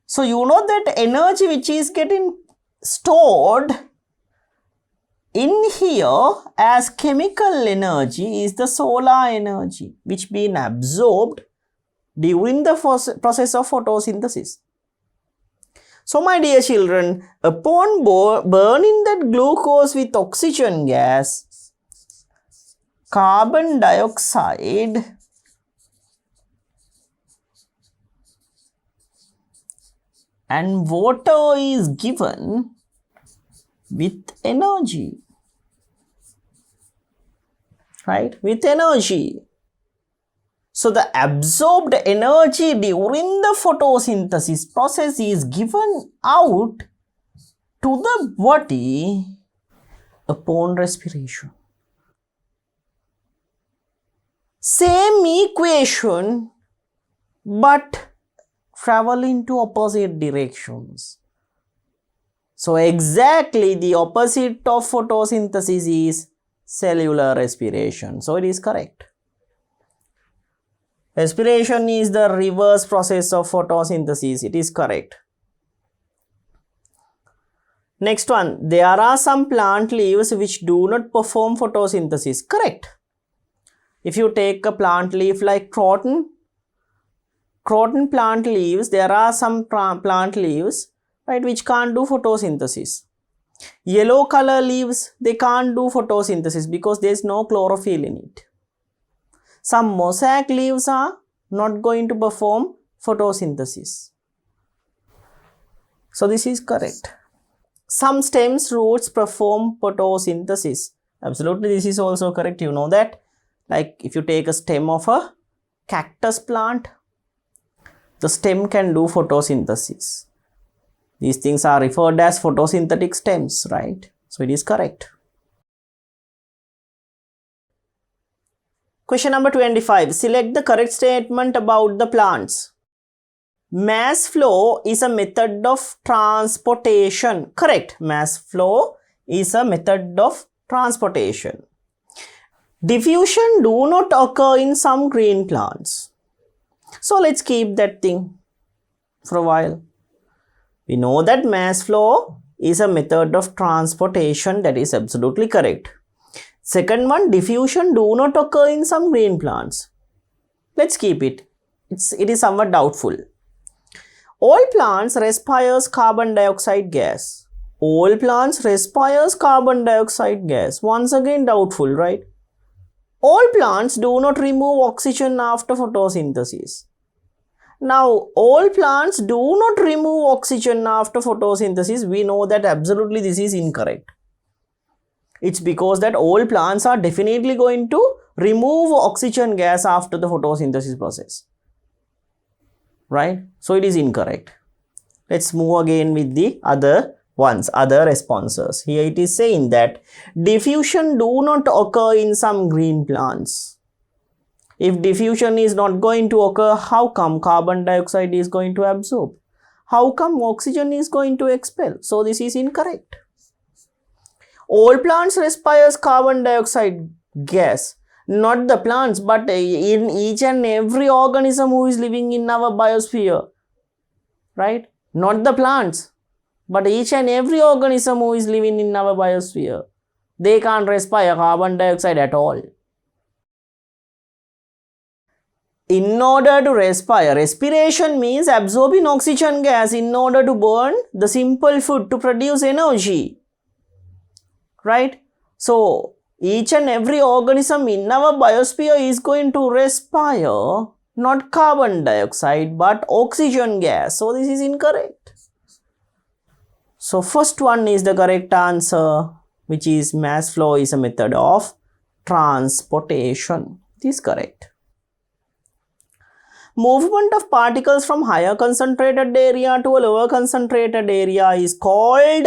So you know that energy which is getting stored in here as chemical energy is the solar energy which being absorbed during the process of photosynthesis. So my dear children, upon burning that glucose with oxygen gas, carbon dioxide and water is given with energy, right? With energy. So the absorbed energy during the photosynthesis process is given out to the body upon respiration. Same equation, but travel into opposite directions. So exactly the opposite of photosynthesis is cellular respiration. So it is correct. Respiration is the reverse process of photosynthesis. It is correct. Next one. There are some plant leaves which do not perform photosynthesis. Correct. If you take a plant leaf like croton plant leaves, there are some plant leaves, right, which can't do photosynthesis. Yellow color leaves, they can't do photosynthesis because there is no chlorophyll in it. Some mosaic leaves are not going to perform photosynthesis. So this is correct. Some stems, roots perform photosynthesis. Absolutely, this is also correct. You know that. Like if you take a stem of a cactus plant, the stem can do photosynthesis. These things are referred as photosynthetic stems, right? So it is correct. Question number 25. Select the correct statement about the plants. Mass flow is a method of transportation. Correct. Mass flow is a method of transportation. Diffusion do not occur in some green plants. So let's keep that thing for a while. We know that mass flow is a method of transportation. That is absolutely correct. Second one, diffusion do not occur in some green plants. Let's keep it. It is somewhat doubtful. All plants respires carbon dioxide gas. All plants respires carbon dioxide gas. Once again doubtful, right? all plants do not remove oxygen after photosynthesis. Now, all plants do not remove oxygen after photosynthesis. We know that absolutely this is incorrect. It's because that all plants are definitely going to remove oxygen gas after the photosynthesis process. Right? So it is incorrect. Let's move again with the other responses. Here it is saying that diffusion do not occur in some green plants. If diffusion is not going to occur, how come carbon dioxide is going to absorb? How come oxygen is going to expel? So this is incorrect. All plants respire carbon dioxide gas. Not the plants, but in each and every organism who is living in our biosphere. Right? Not the plants, but each and every organism who is living in our biosphere. They can't respire carbon dioxide at all. In order to respire, respiration means absorbing oxygen gas in order to burn the simple food to produce energy. Right? So, each and every organism in our biosphere is going to respire not carbon dioxide but oxygen gas. So, this is incorrect. So, first one is the correct answer, which is mass flow is a method of transportation. This is correct. Movement of particles from higher concentrated area to a lower concentrated area is called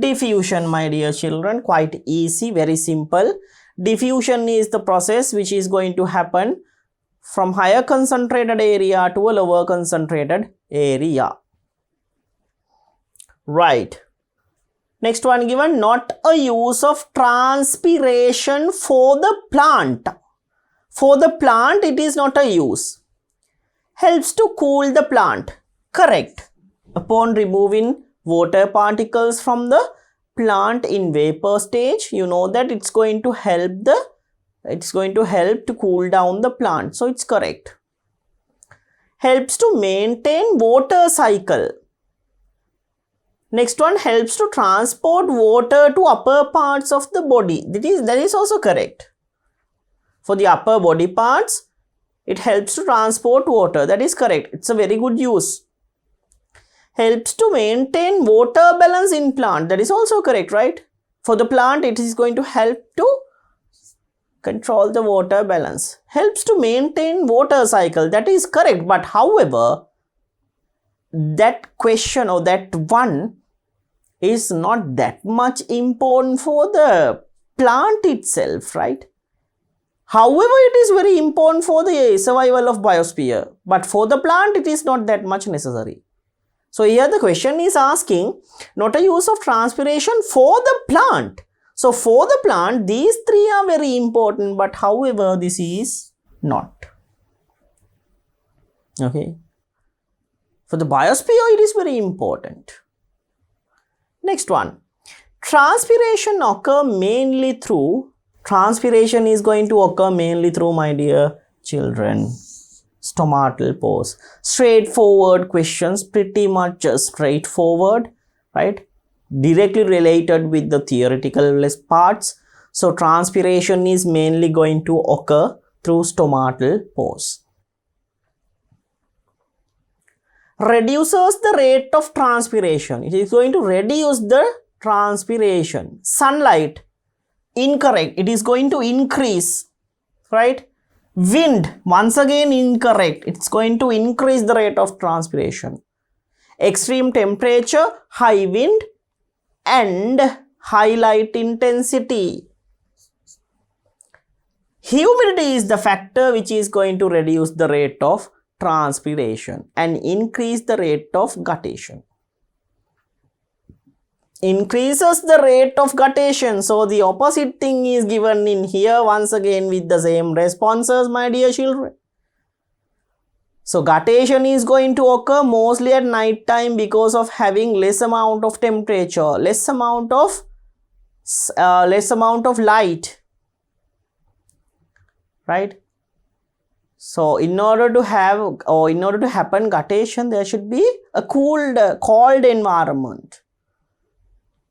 diffusion, my dear children. Quite easy, very simple. Diffusion is the process which is going to happen from higher concentrated area to a lower concentrated area. Right. Next one given, not a use of transpiration for the plant. For the plant, it is not a use. Helps to cool the plant. Correct. Upon removing water particles from the plant in vapor stage, you know that it's going to help to cool down the plant. So it's correct. Helps to maintain water cycle. Next one, helps to transport water to upper parts of the body. That is also correct. For the upper body parts, it helps to transport water. That is correct. It's a very good use. Helps to maintain water balance in plant. That is also correct, right? For the plant, it is going to help to control the water balance. Helps to maintain water cycle. That is correct. But however, that question or that one is not that much important for the plant itself, right? However, it is very important for the survival of biosphere, but for the plant, it is not that much necessary. So here the question is asking, not a use of transpiration for the plant. So for the plant, these three are very important, but however, this is not. Okay. For the biosphere, it is very important. Next one. Transpiration is going to occur mainly through, my dear children, stomatal pores. Straightforward questions, pretty much straightforward, right? Directly related with the theoretical parts. So transpiration is mainly going to occur through stomatal pores. Reduces the rate of transpiration. It is going to reduce the transpiration. Sunlight. Incorrect. It is going to increase, right? Wind, once again incorrect. It's going to increase the rate of transpiration. Extreme temperature, high wind and high light intensity. Humidity is the factor which is going to reduce the rate of transpiration and increase the rate of guttation. Increases the rate of guttation. So the opposite thing is given in here once again with the same responses, my dear children. So guttation is going to occur mostly at night time because of having less amount of temperature, less amount of light, right? So in order to happen guttation, there should be a cold environment.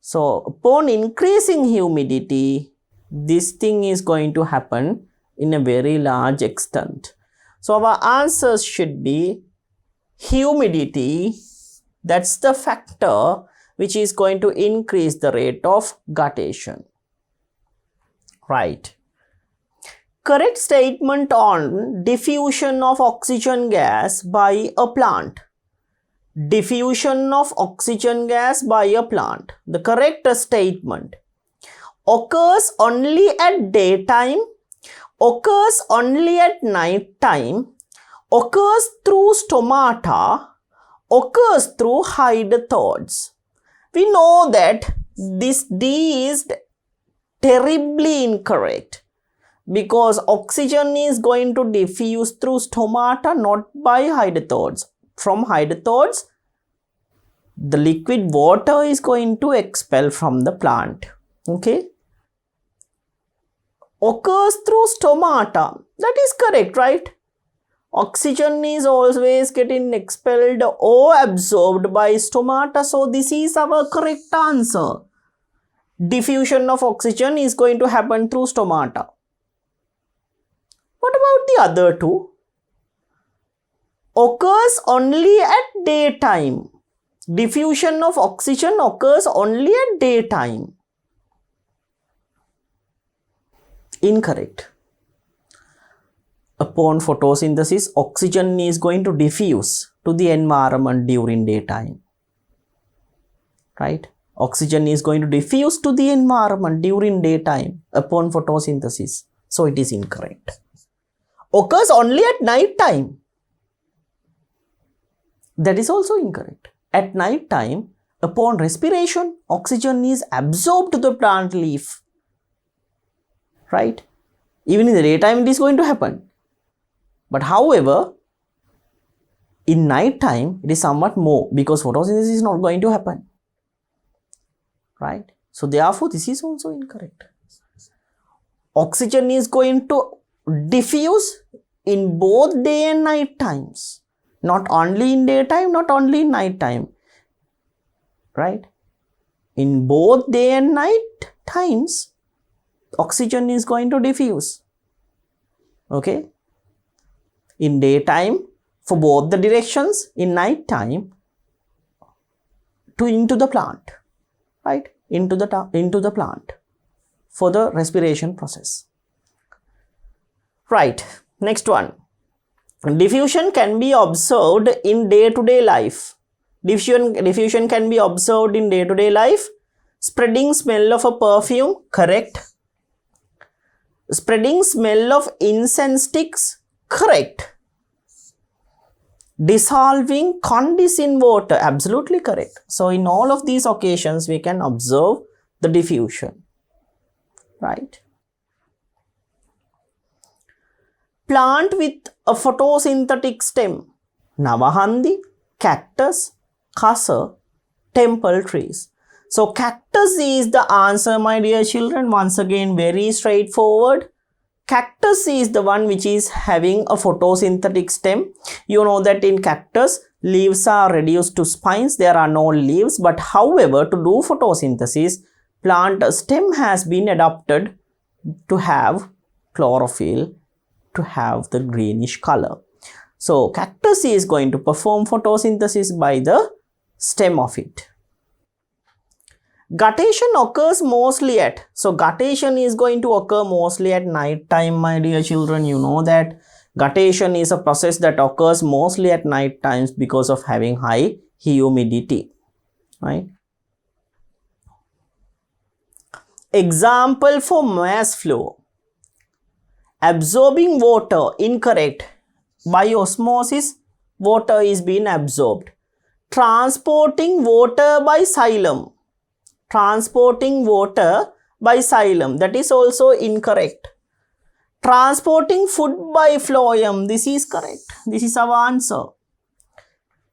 So upon increasing humidity, this thing is going to happen in a very large extent. So our answers should be humidity. That's the factor which is going to increase the rate of guttation. Right. Correct statement on diffusion of oxygen gas by a plant. Diffusion of oxygen gas by a plant. The correct statement: occurs only at daytime, occurs only at night time, occurs through stomata, occurs through hydatodes. We know that this D is terribly incorrect, because oxygen is going to diffuse through stomata, not by hydatodes. From hydatodes, the liquid water is going to expel from the plant. Okay. Occurs through stomata. That is correct, right? Oxygen is always getting expelled or absorbed by stomata. So this is our correct answer. Diffusion of oxygen is going to happen through stomata. What about the other two? Occurs only at daytime. Diffusion of oxygen occurs only at daytime. Incorrect. Upon photosynthesis, oxygen is going to diffuse to the environment during daytime. Right? Oxygen is going to diffuse to the environment during daytime upon photosynthesis. So it is incorrect. Occurs only at night time. That is also incorrect. At night time, upon respiration, oxygen is absorbed to the plant leaf. Right? Even in the daytime, it is going to happen. But however, in night time, it is somewhat more, because photosynthesis is not going to happen. Right? So therefore, this is also incorrect. Oxygen is going to diffuse in both day and night times. Not only in daytime, not only in night time. Right? In both day and night times, oxygen is going to diffuse. Okay? In daytime, for both the directions, in night time, into the plant. Right? Into the plant for the respiration process. Right. Next one. Diffusion can be observed in day-to-day life. Diffusion can be observed in day-to-day life. Spreading smell of a perfume, correct. Spreading smell of incense sticks, correct. Dissolving condensed in water, absolutely correct. So in all of these occasions, we can observe the diffusion. Right. Plant with a photosynthetic stem. Navahandi, cactus, kasa, temple trees. So cactus is the answer, my dear children. Once again, very straightforward. Cactus is the one which is having a photosynthetic stem. You know that in cactus, leaves are reduced to spines. There are no leaves. But however, to do photosynthesis, plant stem has been adapted to have chlorophyll, to have the greenish color. So cactus is going to perform photosynthesis by the stem of it. Guttation occurs mostly at, so guttation is going to occur mostly at night time, my dear children. You know that guttation is a process that occurs mostly at night times because of having high humidity. Right? Example for mass flow. Absorbing water, incorrect. By osmosis, water is being absorbed. Transporting water by xylem. Transporting water by xylem, that is also incorrect. Transporting food by phloem, this is correct. This is our answer.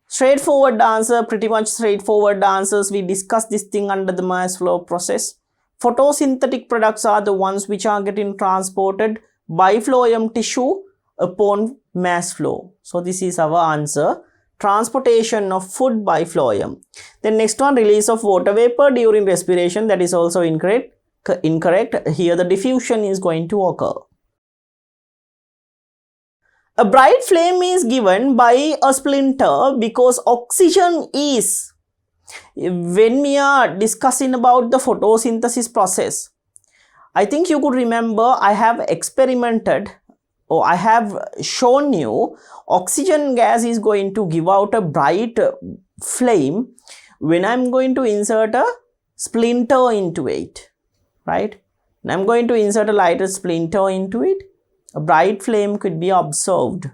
Straightforward answer, pretty much straightforward answers. We discussed this thing under the mass flow process. Photosynthetic products are the ones which are getting transported by phloem tissue upon mass flow. So this is our answer. Transportation of food by phloem. Then next one, release of water vapor during respiration, that is also incorrect. Incorrect. Here the diffusion is going to occur. A bright flame is given by a splinter because oxygen is, when we are discussing about the photosynthesis process, I think you could remember I have experimented, or I have shown you oxygen gas is going to give out a bright flame when I'm going to insert a splinter into it, right? And I'm going to insert a lighter splinter into it, a bright flame could be observed.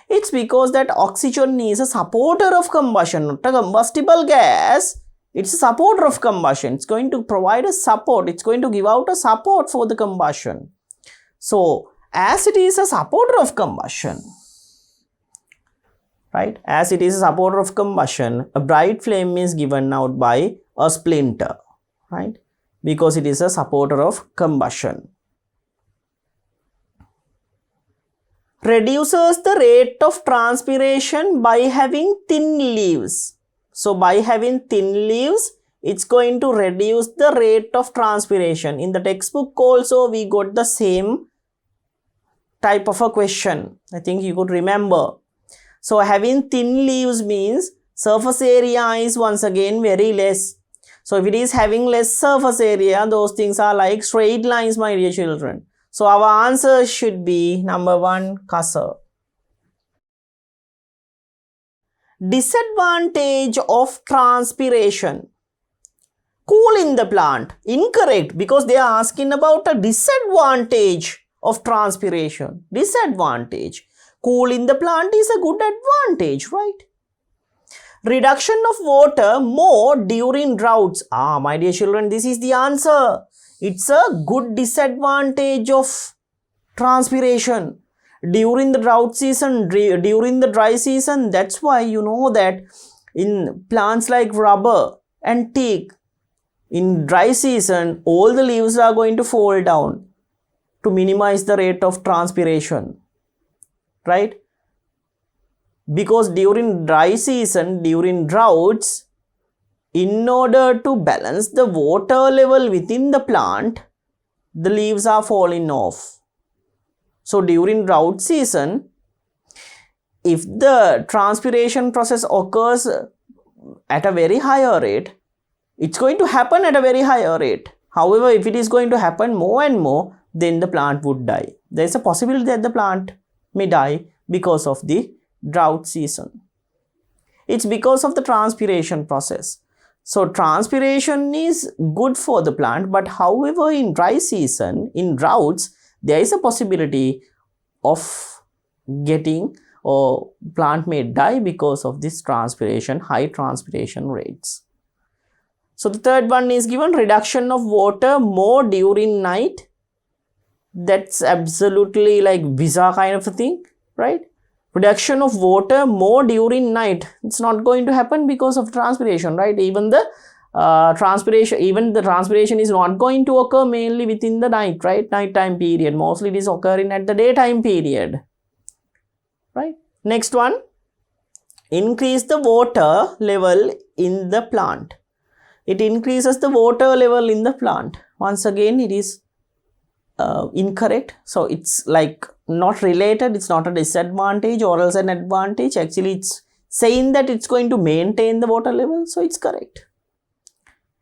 It's because that oxygen is a supporter of combustion, not a combustible gas. It's a supporter of combustion. It's going to provide a support. It's going to give out a support for the combustion. So, as it is a supporter of combustion, right? As it is a supporter of combustion, a bright flame is given out by a splinter, right? Because it is a supporter of combustion. Reduces the rate of transpiration by having thin leaves. So, by having thin leaves, it's going to reduce the rate of transpiration. In the textbook also, we got the same type of a question. I think you could remember. So, having thin leaves means surface area is once again very less. So, if it is having less surface area, those things are like straight lines, my dear children. So, our answer should be number 1, Cursor. Disadvantage of transpiration. Cool in the plant. Incorrect, because they are asking about a disadvantage of transpiration. Disadvantage. Cool in the plant is a good advantage, right? Reduction of water more during droughts. My dear children, this is the answer. It's a good disadvantage of transpiration during the drought season, during the dry season. That's why you know that in plants like rubber and teak, in dry season, all the leaves are going to fall down to minimize the rate of transpiration, right? Because during dry season, during droughts, in order to balance the water level within the plant, the leaves are falling off. So, during drought season, if the transpiration process occurs at a very higher rate, it's going to happen at a very higher rate. However, if it is going to happen more and more, then the plant would die. There is a possibility that the plant may die because of the drought season. It's because of the transpiration process. So, transpiration is good for the plant, but however, in dry season, in droughts, there is a possibility of getting, or plant may die because of this transpiration, high transpiration rates. So, the third one is given reduction of water more during night. That's absolutely like visa kind of a thing, right? Reduction of water more during night. It's not going to happen because of transpiration, right? Even the transpiration is not going to occur mainly within the night, right? Nighttime period. Mostly it is occurring at the daytime period, right? Next one, increase the water level in the plant. It increases the water level in the plant. Once again, it is incorrect. So, it's like not related. It's not a disadvantage or else an advantage. Actually, it's saying that it's going to maintain the water level. So, it's correct,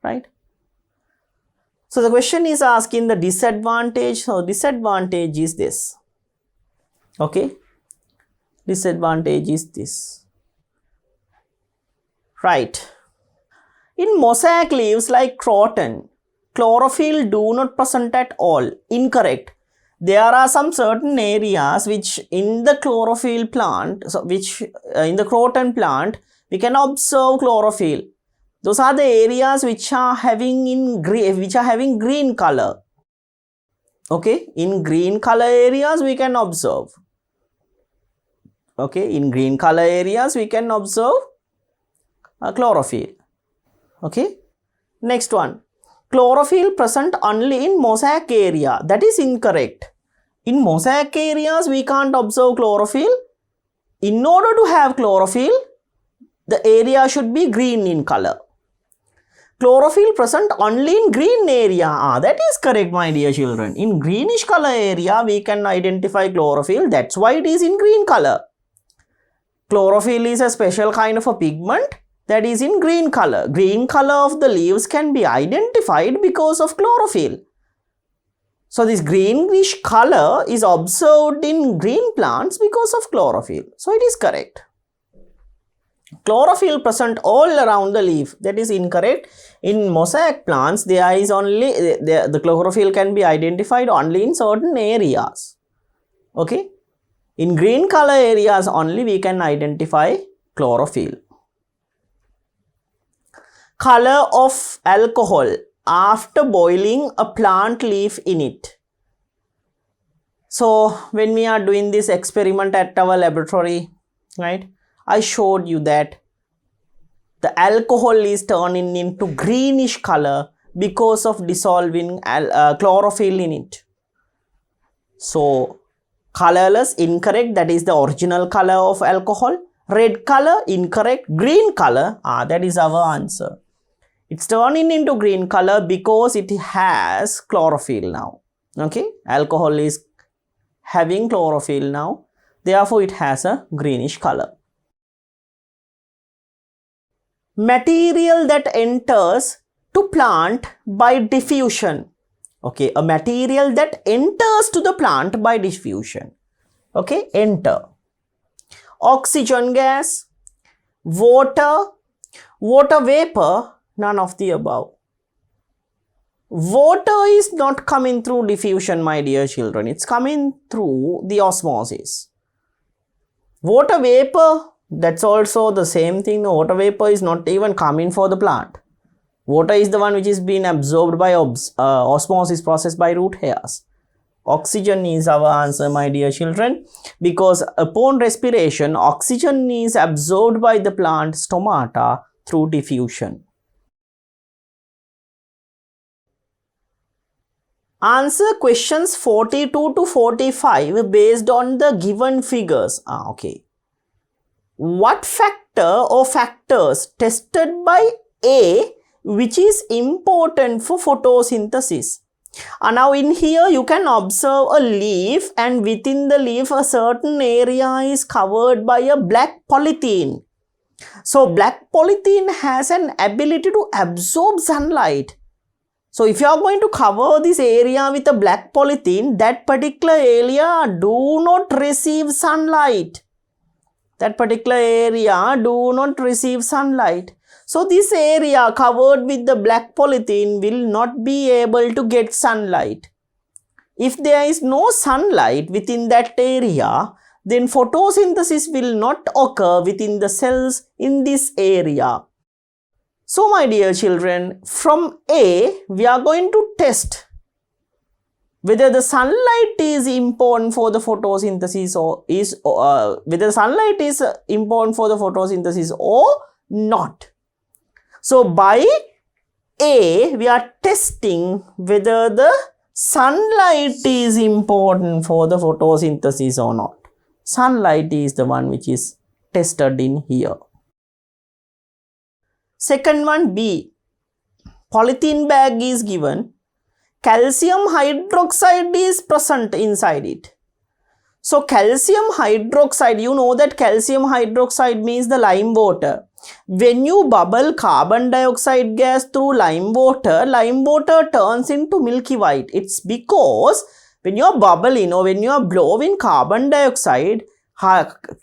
right? So, the question is asking the disadvantage. So, disadvantage is this. Okay. Disadvantage is this. Right. In mosaic leaves like croton, chlorophyll do not present at all. Incorrect. There are some certain areas which in the chlorophyll plant, so which in the croton plant, we can observe chlorophyll. Those are the areas which are having green color. Okay, in green color areas we can observe. Okay, in green color areas we can observe chlorophyll. Okay, next one. Chlorophyll present only in mosaic area. That is incorrect. In mosaic areas, we can't observe chlorophyll. In order to have chlorophyll, the area should be green in color. Chlorophyll present only in green area. That is correct, my dear children. In greenish color area, we can identify chlorophyll. That's why it is in green color. Chlorophyll is a special kind of a pigment that is in green color. Green color of the leaves can be identified because of chlorophyll. So this greenish color is observed in green plants because of chlorophyll. So it is correct. Chlorophyll present all around the leaf. That is incorrect. In mosaic plants, there is only the chlorophyll can be identified only in certain areas. Okay. In green color areas only we can identify chlorophyll. Color of alcohol after boiling a plant leaf in it. So when we are doing this experiment at our laboratory, right, I showed you that the alcohol is turning into greenish color because of dissolving chlorophyll in it. So colorless, incorrect, that is the original color of alcohol. Red color, incorrect. Green color, that is our answer. It's turning into green color because it has chlorophyll now. Okay, alcohol is having chlorophyll now, therefore it has a greenish color. Material that enters to plant by diffusion. Okay, a material that enters to the plant by diffusion. Okay, enter. Oxygen gas, water, water vapor, none of the above. Water is not coming through diffusion, my dear children. It's coming through the osmosis. Water vapor, that's also the same thing. Water vapor is not even coming for the plant. Water is the one which is being absorbed by osmosis process by root hairs. Oxygen is our answer, my dear children, because upon respiration, oxygen is absorbed by the plant stomata through diffusion. Answer questions 42 to 45 based on the given figures. Okay. What factor or factors tested by A which is important for photosynthesis? Now in here you can observe a leaf, and within the leaf a certain area is covered by a black polythene. So black polythene has an ability to absorb sunlight. So if you are going to cover this area with a black polythene, that particular area do not receive sunlight. That particular area do not receive sunlight. So this area covered with the black polythene will not be able to get sunlight. If there is no sunlight within that area, then photosynthesis will not occur within the cells in this area. So my dear children, from A, we are going to test whether the sunlight is important for the photosynthesis or whether sunlight is important for the photosynthesis or not. So by A, we are testing whether the sunlight is important for the photosynthesis or not. Sunlight is the one which is tested in here. Second one, B. Polythene bag is given. Calcium hydroxide is present inside it. So calcium hydroxide, you know that calcium hydroxide means the lime water. When you bubble carbon dioxide gas through lime water turns into milky white. It's because when you are bubbling or when you are blowing carbon dioxide,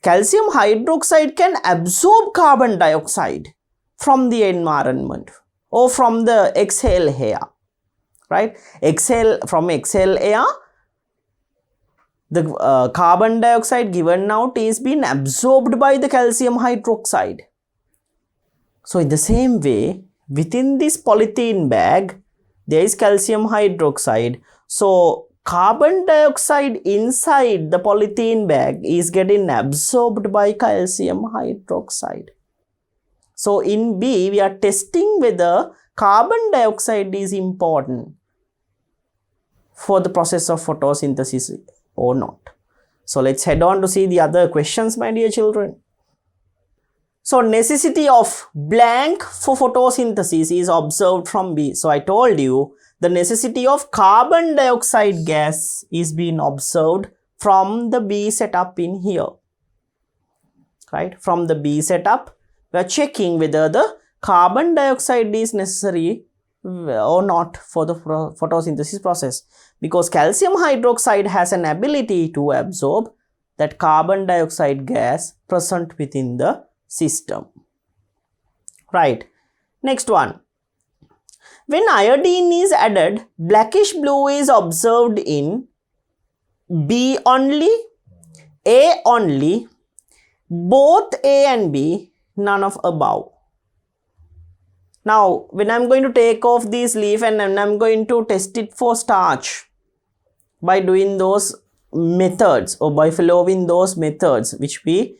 calcium hydroxide can absorb carbon dioxide from the environment or from the exhale air, right? From exhale air, the carbon dioxide given out is being absorbed by the calcium hydroxide. So in the same way, within this polythene bag, there is calcium hydroxide. So carbon dioxide inside the polythene bag is getting absorbed by calcium hydroxide. So in B, we are testing whether carbon dioxide is important for the process of photosynthesis or not. So let's head on to see the other questions, my dear children. So necessity of blank for photosynthesis is observed from B. So I told you the necessity of carbon dioxide gas is being observed from the B setup in here. Right? From the B setup, we are checking whether the carbon dioxide is necessary or not for the photosynthesis process, because calcium hydroxide has an ability to absorb that carbon dioxide gas present within the system. Right. Next one. When iodine is added, blackish blue is observed in B only, A only, both A and B, none of above. Now, when I'm going to take off this leaf and I'm going to test it for starch by doing those methods or by following those methods which we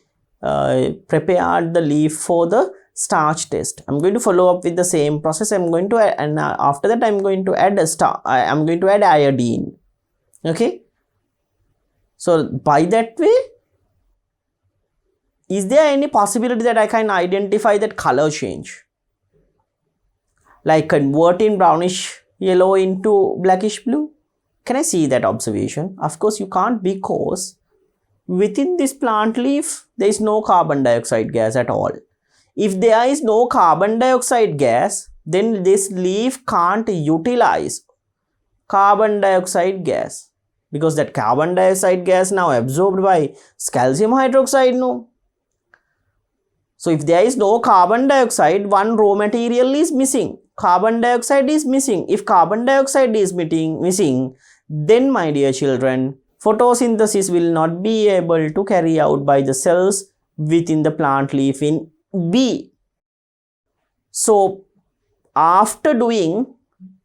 prepared the leaf for the starch test, I'm going to follow up with the same process. I'm going to add, and after that I'm going to add I'm going to add iodine. Okay. So by that way, is there any possibility that I can identify that color change? Like converting brownish yellow into blackish blue? Can I see that observation? Of course you can't, because within this plant leaf there is no carbon dioxide gas at all. If there is no carbon dioxide gas, then this leaf can't utilize carbon dioxide gas, because that carbon dioxide gas now absorbed by calcium hydroxide, no. So if there is no carbon dioxide, one raw material is missing. Carbon dioxide is missing. If carbon dioxide is missing, then my dear children, photosynthesis will not be able to carry out by the cells within the plant leaf in B. So after doing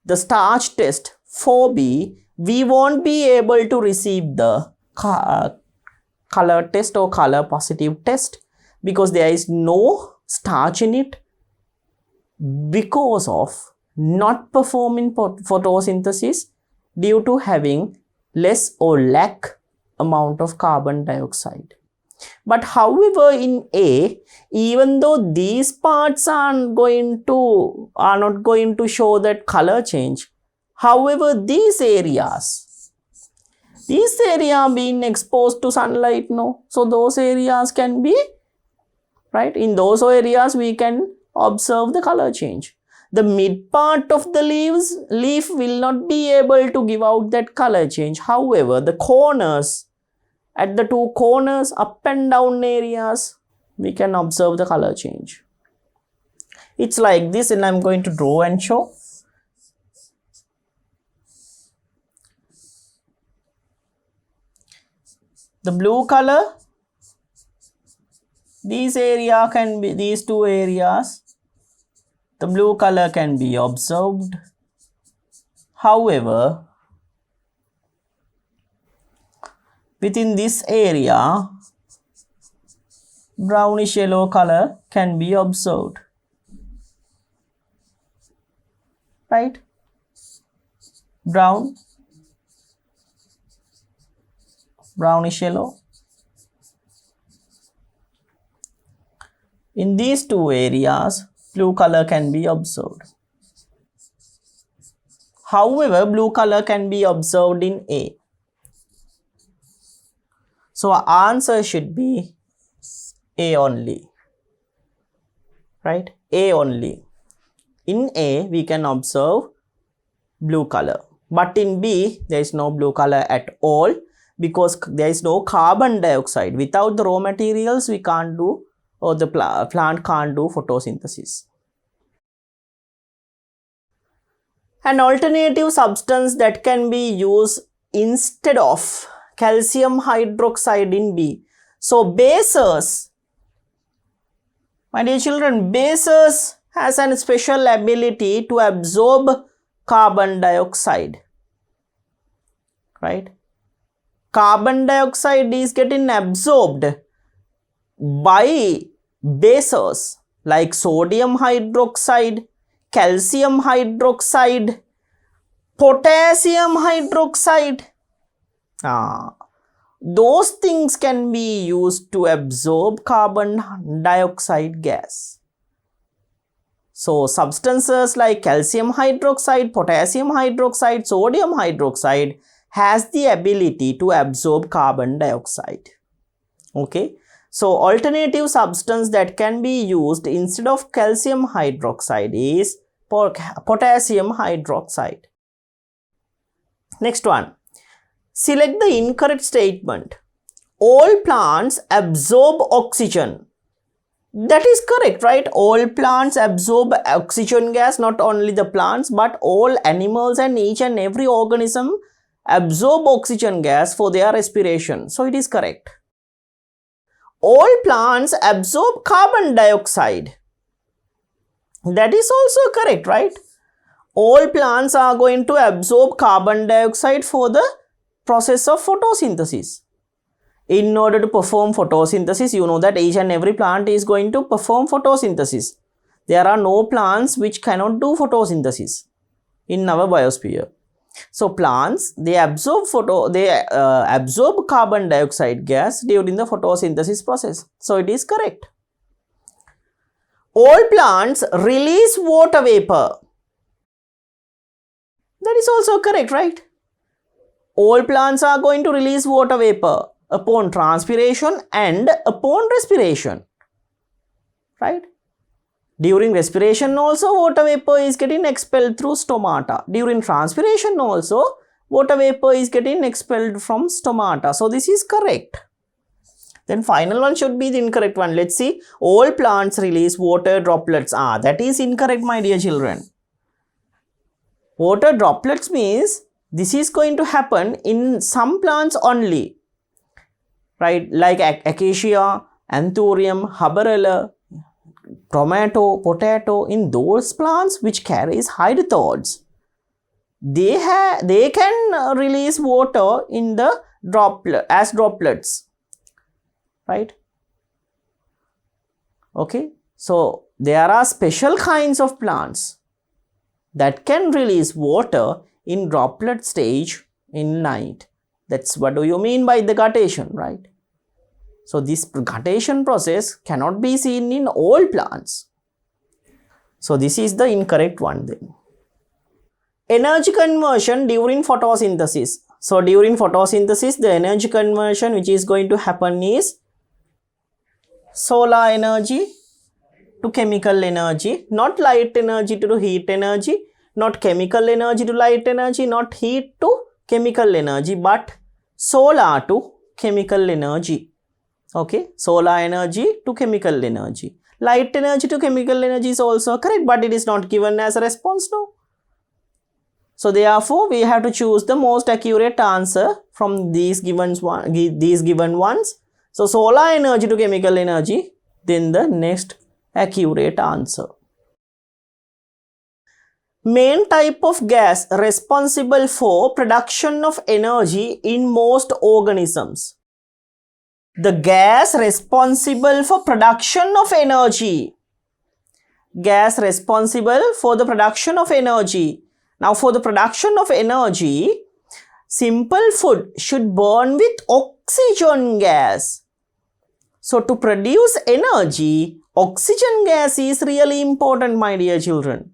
the starch test for B, we won't be able to receive the color test or color positive test, because there is no starch in it, because of not performing photosynthesis due to having less or lack amount of carbon dioxide. But however, in A, even though these parts are not going to show that color change, however, these areas being exposed to sunlight, no, so those areas can be, right, in those areas we can observe the color change. The mid part of the leaf will not be able to give out that color change. However, the corners, at the two corners, up and down areas, we can observe the color change. It's like this, and I'm going to draw and show. The blue color, these area can be, these two areas, the blue color can be observed. However, within this area, brownish yellow color can be observed. Right? Brownish yellow. In these two areas, blue color can be observed. However, blue color can be observed in A. So our answer should be A only. Right? A only. In A, we can observe blue color. But in B, there is no blue color at all, because there is no carbon dioxide. Without the raw materials, we can't do, or the plant can't do photosynthesis. An alternative substance that can be used instead of calcium hydroxide in B. So bases, my dear children, bases has a special ability to absorb carbon dioxide. Right? Carbon dioxide is getting absorbed by bases like sodium hydroxide, calcium hydroxide, potassium hydroxide. those things can be used to absorb carbon dioxide gas. So substances like calcium hydroxide, potassium hydroxide, sodium hydroxide has the ability to absorb carbon dioxide. Okay, so alternative substance that can be used instead of calcium hydroxide is potassium hydroxide. Next one, select the incorrect statement. All plants absorb oxygen. That is correct, right? All plants absorb oxygen gas, not only the plants, but all animals and each and every organism absorb oxygen gas for their respiration. So it is correct. All plants absorb carbon dioxide. That is also correct, right? All plants are going to absorb carbon dioxide for the process of photosynthesis. In order to perform photosynthesis, you know that each and every plant is going to perform photosynthesis. There are no plants which cannot do photosynthesis in our biosphere. So plants, they absorb absorb carbon dioxide gas during the photosynthesis process. So it is correct. All plants release water vapor. That is also correct, right? All plants are going to release water vapor upon transpiration and upon respiration, right? During respiration also water vapor is getting expelled through stomata. During transpiration also water vapor is getting expelled from stomata. So this is correct. Then final one should be the incorrect one. Let's see. All plants release water droplets. That is incorrect, my dear children. Water droplets means this is going to happen in some plants only, right? Like acacia, anthurium, haberella, tomato, potato. In those plants which carries hydrothods, they can release water in the droplet as droplets, right? Okay, so there are special kinds of plants that can release water in droplet stage in night. That's what do you mean by the guttation, right? So this guttation process cannot be seen in all plants. So this is the incorrect one then. Energy conversion during photosynthesis. So during photosynthesis, the energy conversion which is going to happen is solar energy to chemical energy, not light energy to heat energy, not chemical energy to light energy, not heat to chemical energy, but solar to chemical energy. Okay, solar energy to chemical energy. Light energy to chemical energy is also correct, but it is not given as a response now. So therefore, we have to choose the most accurate answer from these given ones. So solar energy to chemical energy, then the next accurate answer. Main type of gas responsible for production of energy in most organisms. The gas responsible for production of energy. Gas responsible for the production of energy. Now for the production of energy, simple food should burn with oxygen gas. So to produce energy, oxygen gas is really important, my dear children.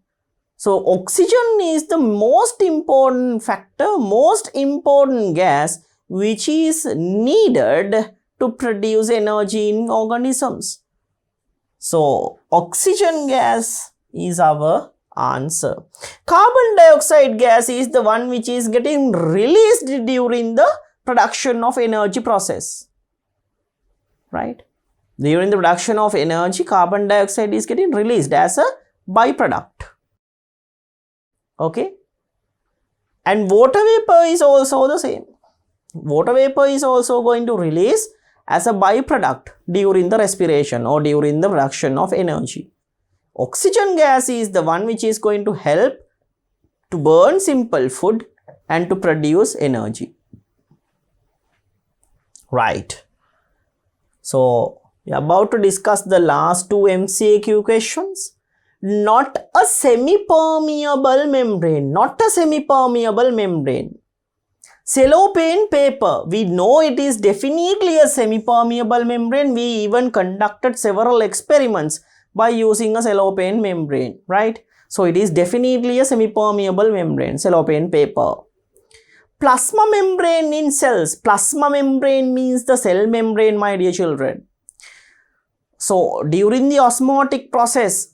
So oxygen is the most important factor, most important gas which is needed to produce energy in organisms. So oxygen gas is our answer. Carbon dioxide gas is the one which is getting released during the production of energy process, right? During the production of energy, carbon dioxide is getting released as a byproduct. Okay, and water vapor is also the same. Water vapor is also going to release as a byproduct during the respiration or during the production of energy. Oxygen gas is the one which is going to help to burn simple food and to produce energy. Right. So we are about to discuss the last two MCQ questions. Not a semi-permeable membrane. Not a semi-permeable membrane. Cellophane paper, we know it is definitely a semi-permeable membrane. We even conducted several experiments by using a cellophane membrane, right? So it is definitely a semi-permeable membrane, cellophane paper. Plasma membrane in cells. Plasma membrane means the cell membrane, my dear children. So during the osmotic process,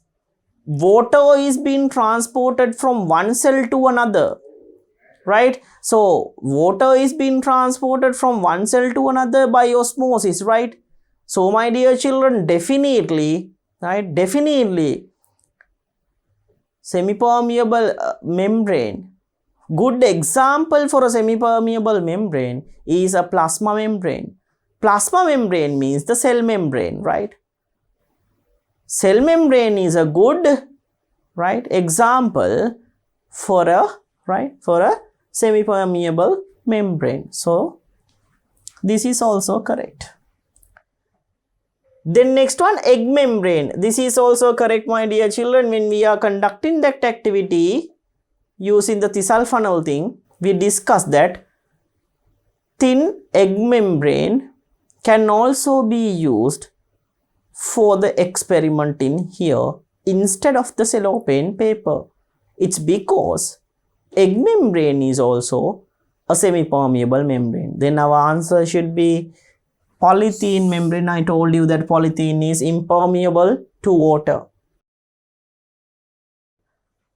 water is being transported from one cell to another, right? So water is being transported from one cell to another by osmosis, right? So my dear children, definitely, right, definitely semi-permeable membrane. Good example for a semi-permeable membrane is a plasma membrane. Plasma membrane means the cell membrane, right? Cell membrane is a good, right, example for a, right, for a semi-permeable membrane. So this is also correct. Then next one, egg membrane. This is also correct, my dear children. When we are conducting that activity using the Thistle funnel thing, we discussed that thin egg membrane can also be used for the experiment in here instead of the cellophane paper. It's because egg membrane is also a semi-permeable membrane. Then our answer should be polythene membrane. I told you that polythene is impermeable to water.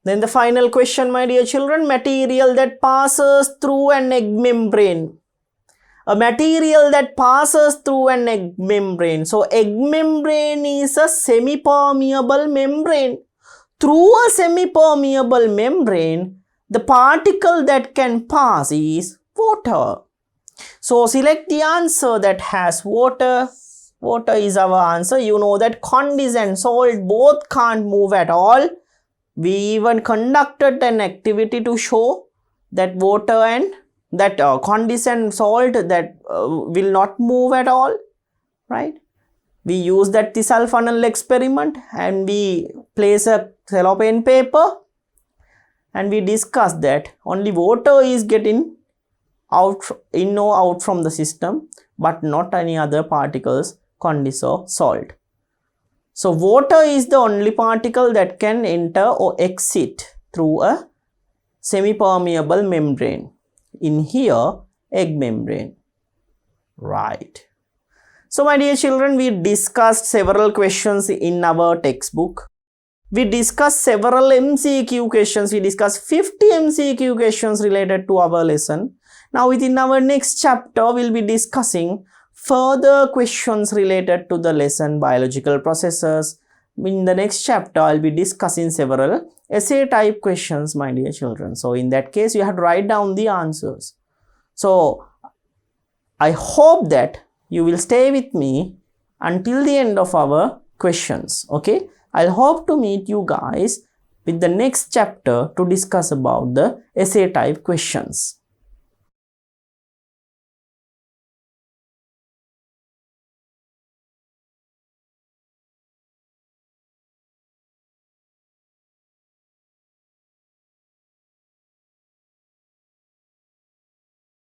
Then the final question, my dear children, material that passes through an egg membrane. A material that passes through an egg membrane. So egg membrane is a semi-permeable membrane. Through a semi-permeable membrane, the particle that can pass is water. So select the answer that has water. Water is our answer. You know that condensate, salt, both can't move at all. We even conducted an activity to show that water and that condensate salt that will not move at all, right? We use that Thistle funnel experiment and we place a cellophane paper and we discuss that only water is getting out, in or out from the system, but not any other particles, condensate or salt. So water is the only particle that can enter or exit through a semi-permeable membrane. In here, egg membrane, right? So my dear children, we discussed several questions in our textbook. We discussed several MCQ questions. We discussed 50 MCQ questions related to our lesson. Now within our next chapter, we'll be discussing further questions related to the lesson biological processes. In the next chapter, I'll be discussing several essay type questions, my dear children. So in that case, you have to write down the answers. So I hope that you will stay with me until the end of our questions. Okay, I'll hope to meet you guys with the next chapter to discuss about the essay type questions.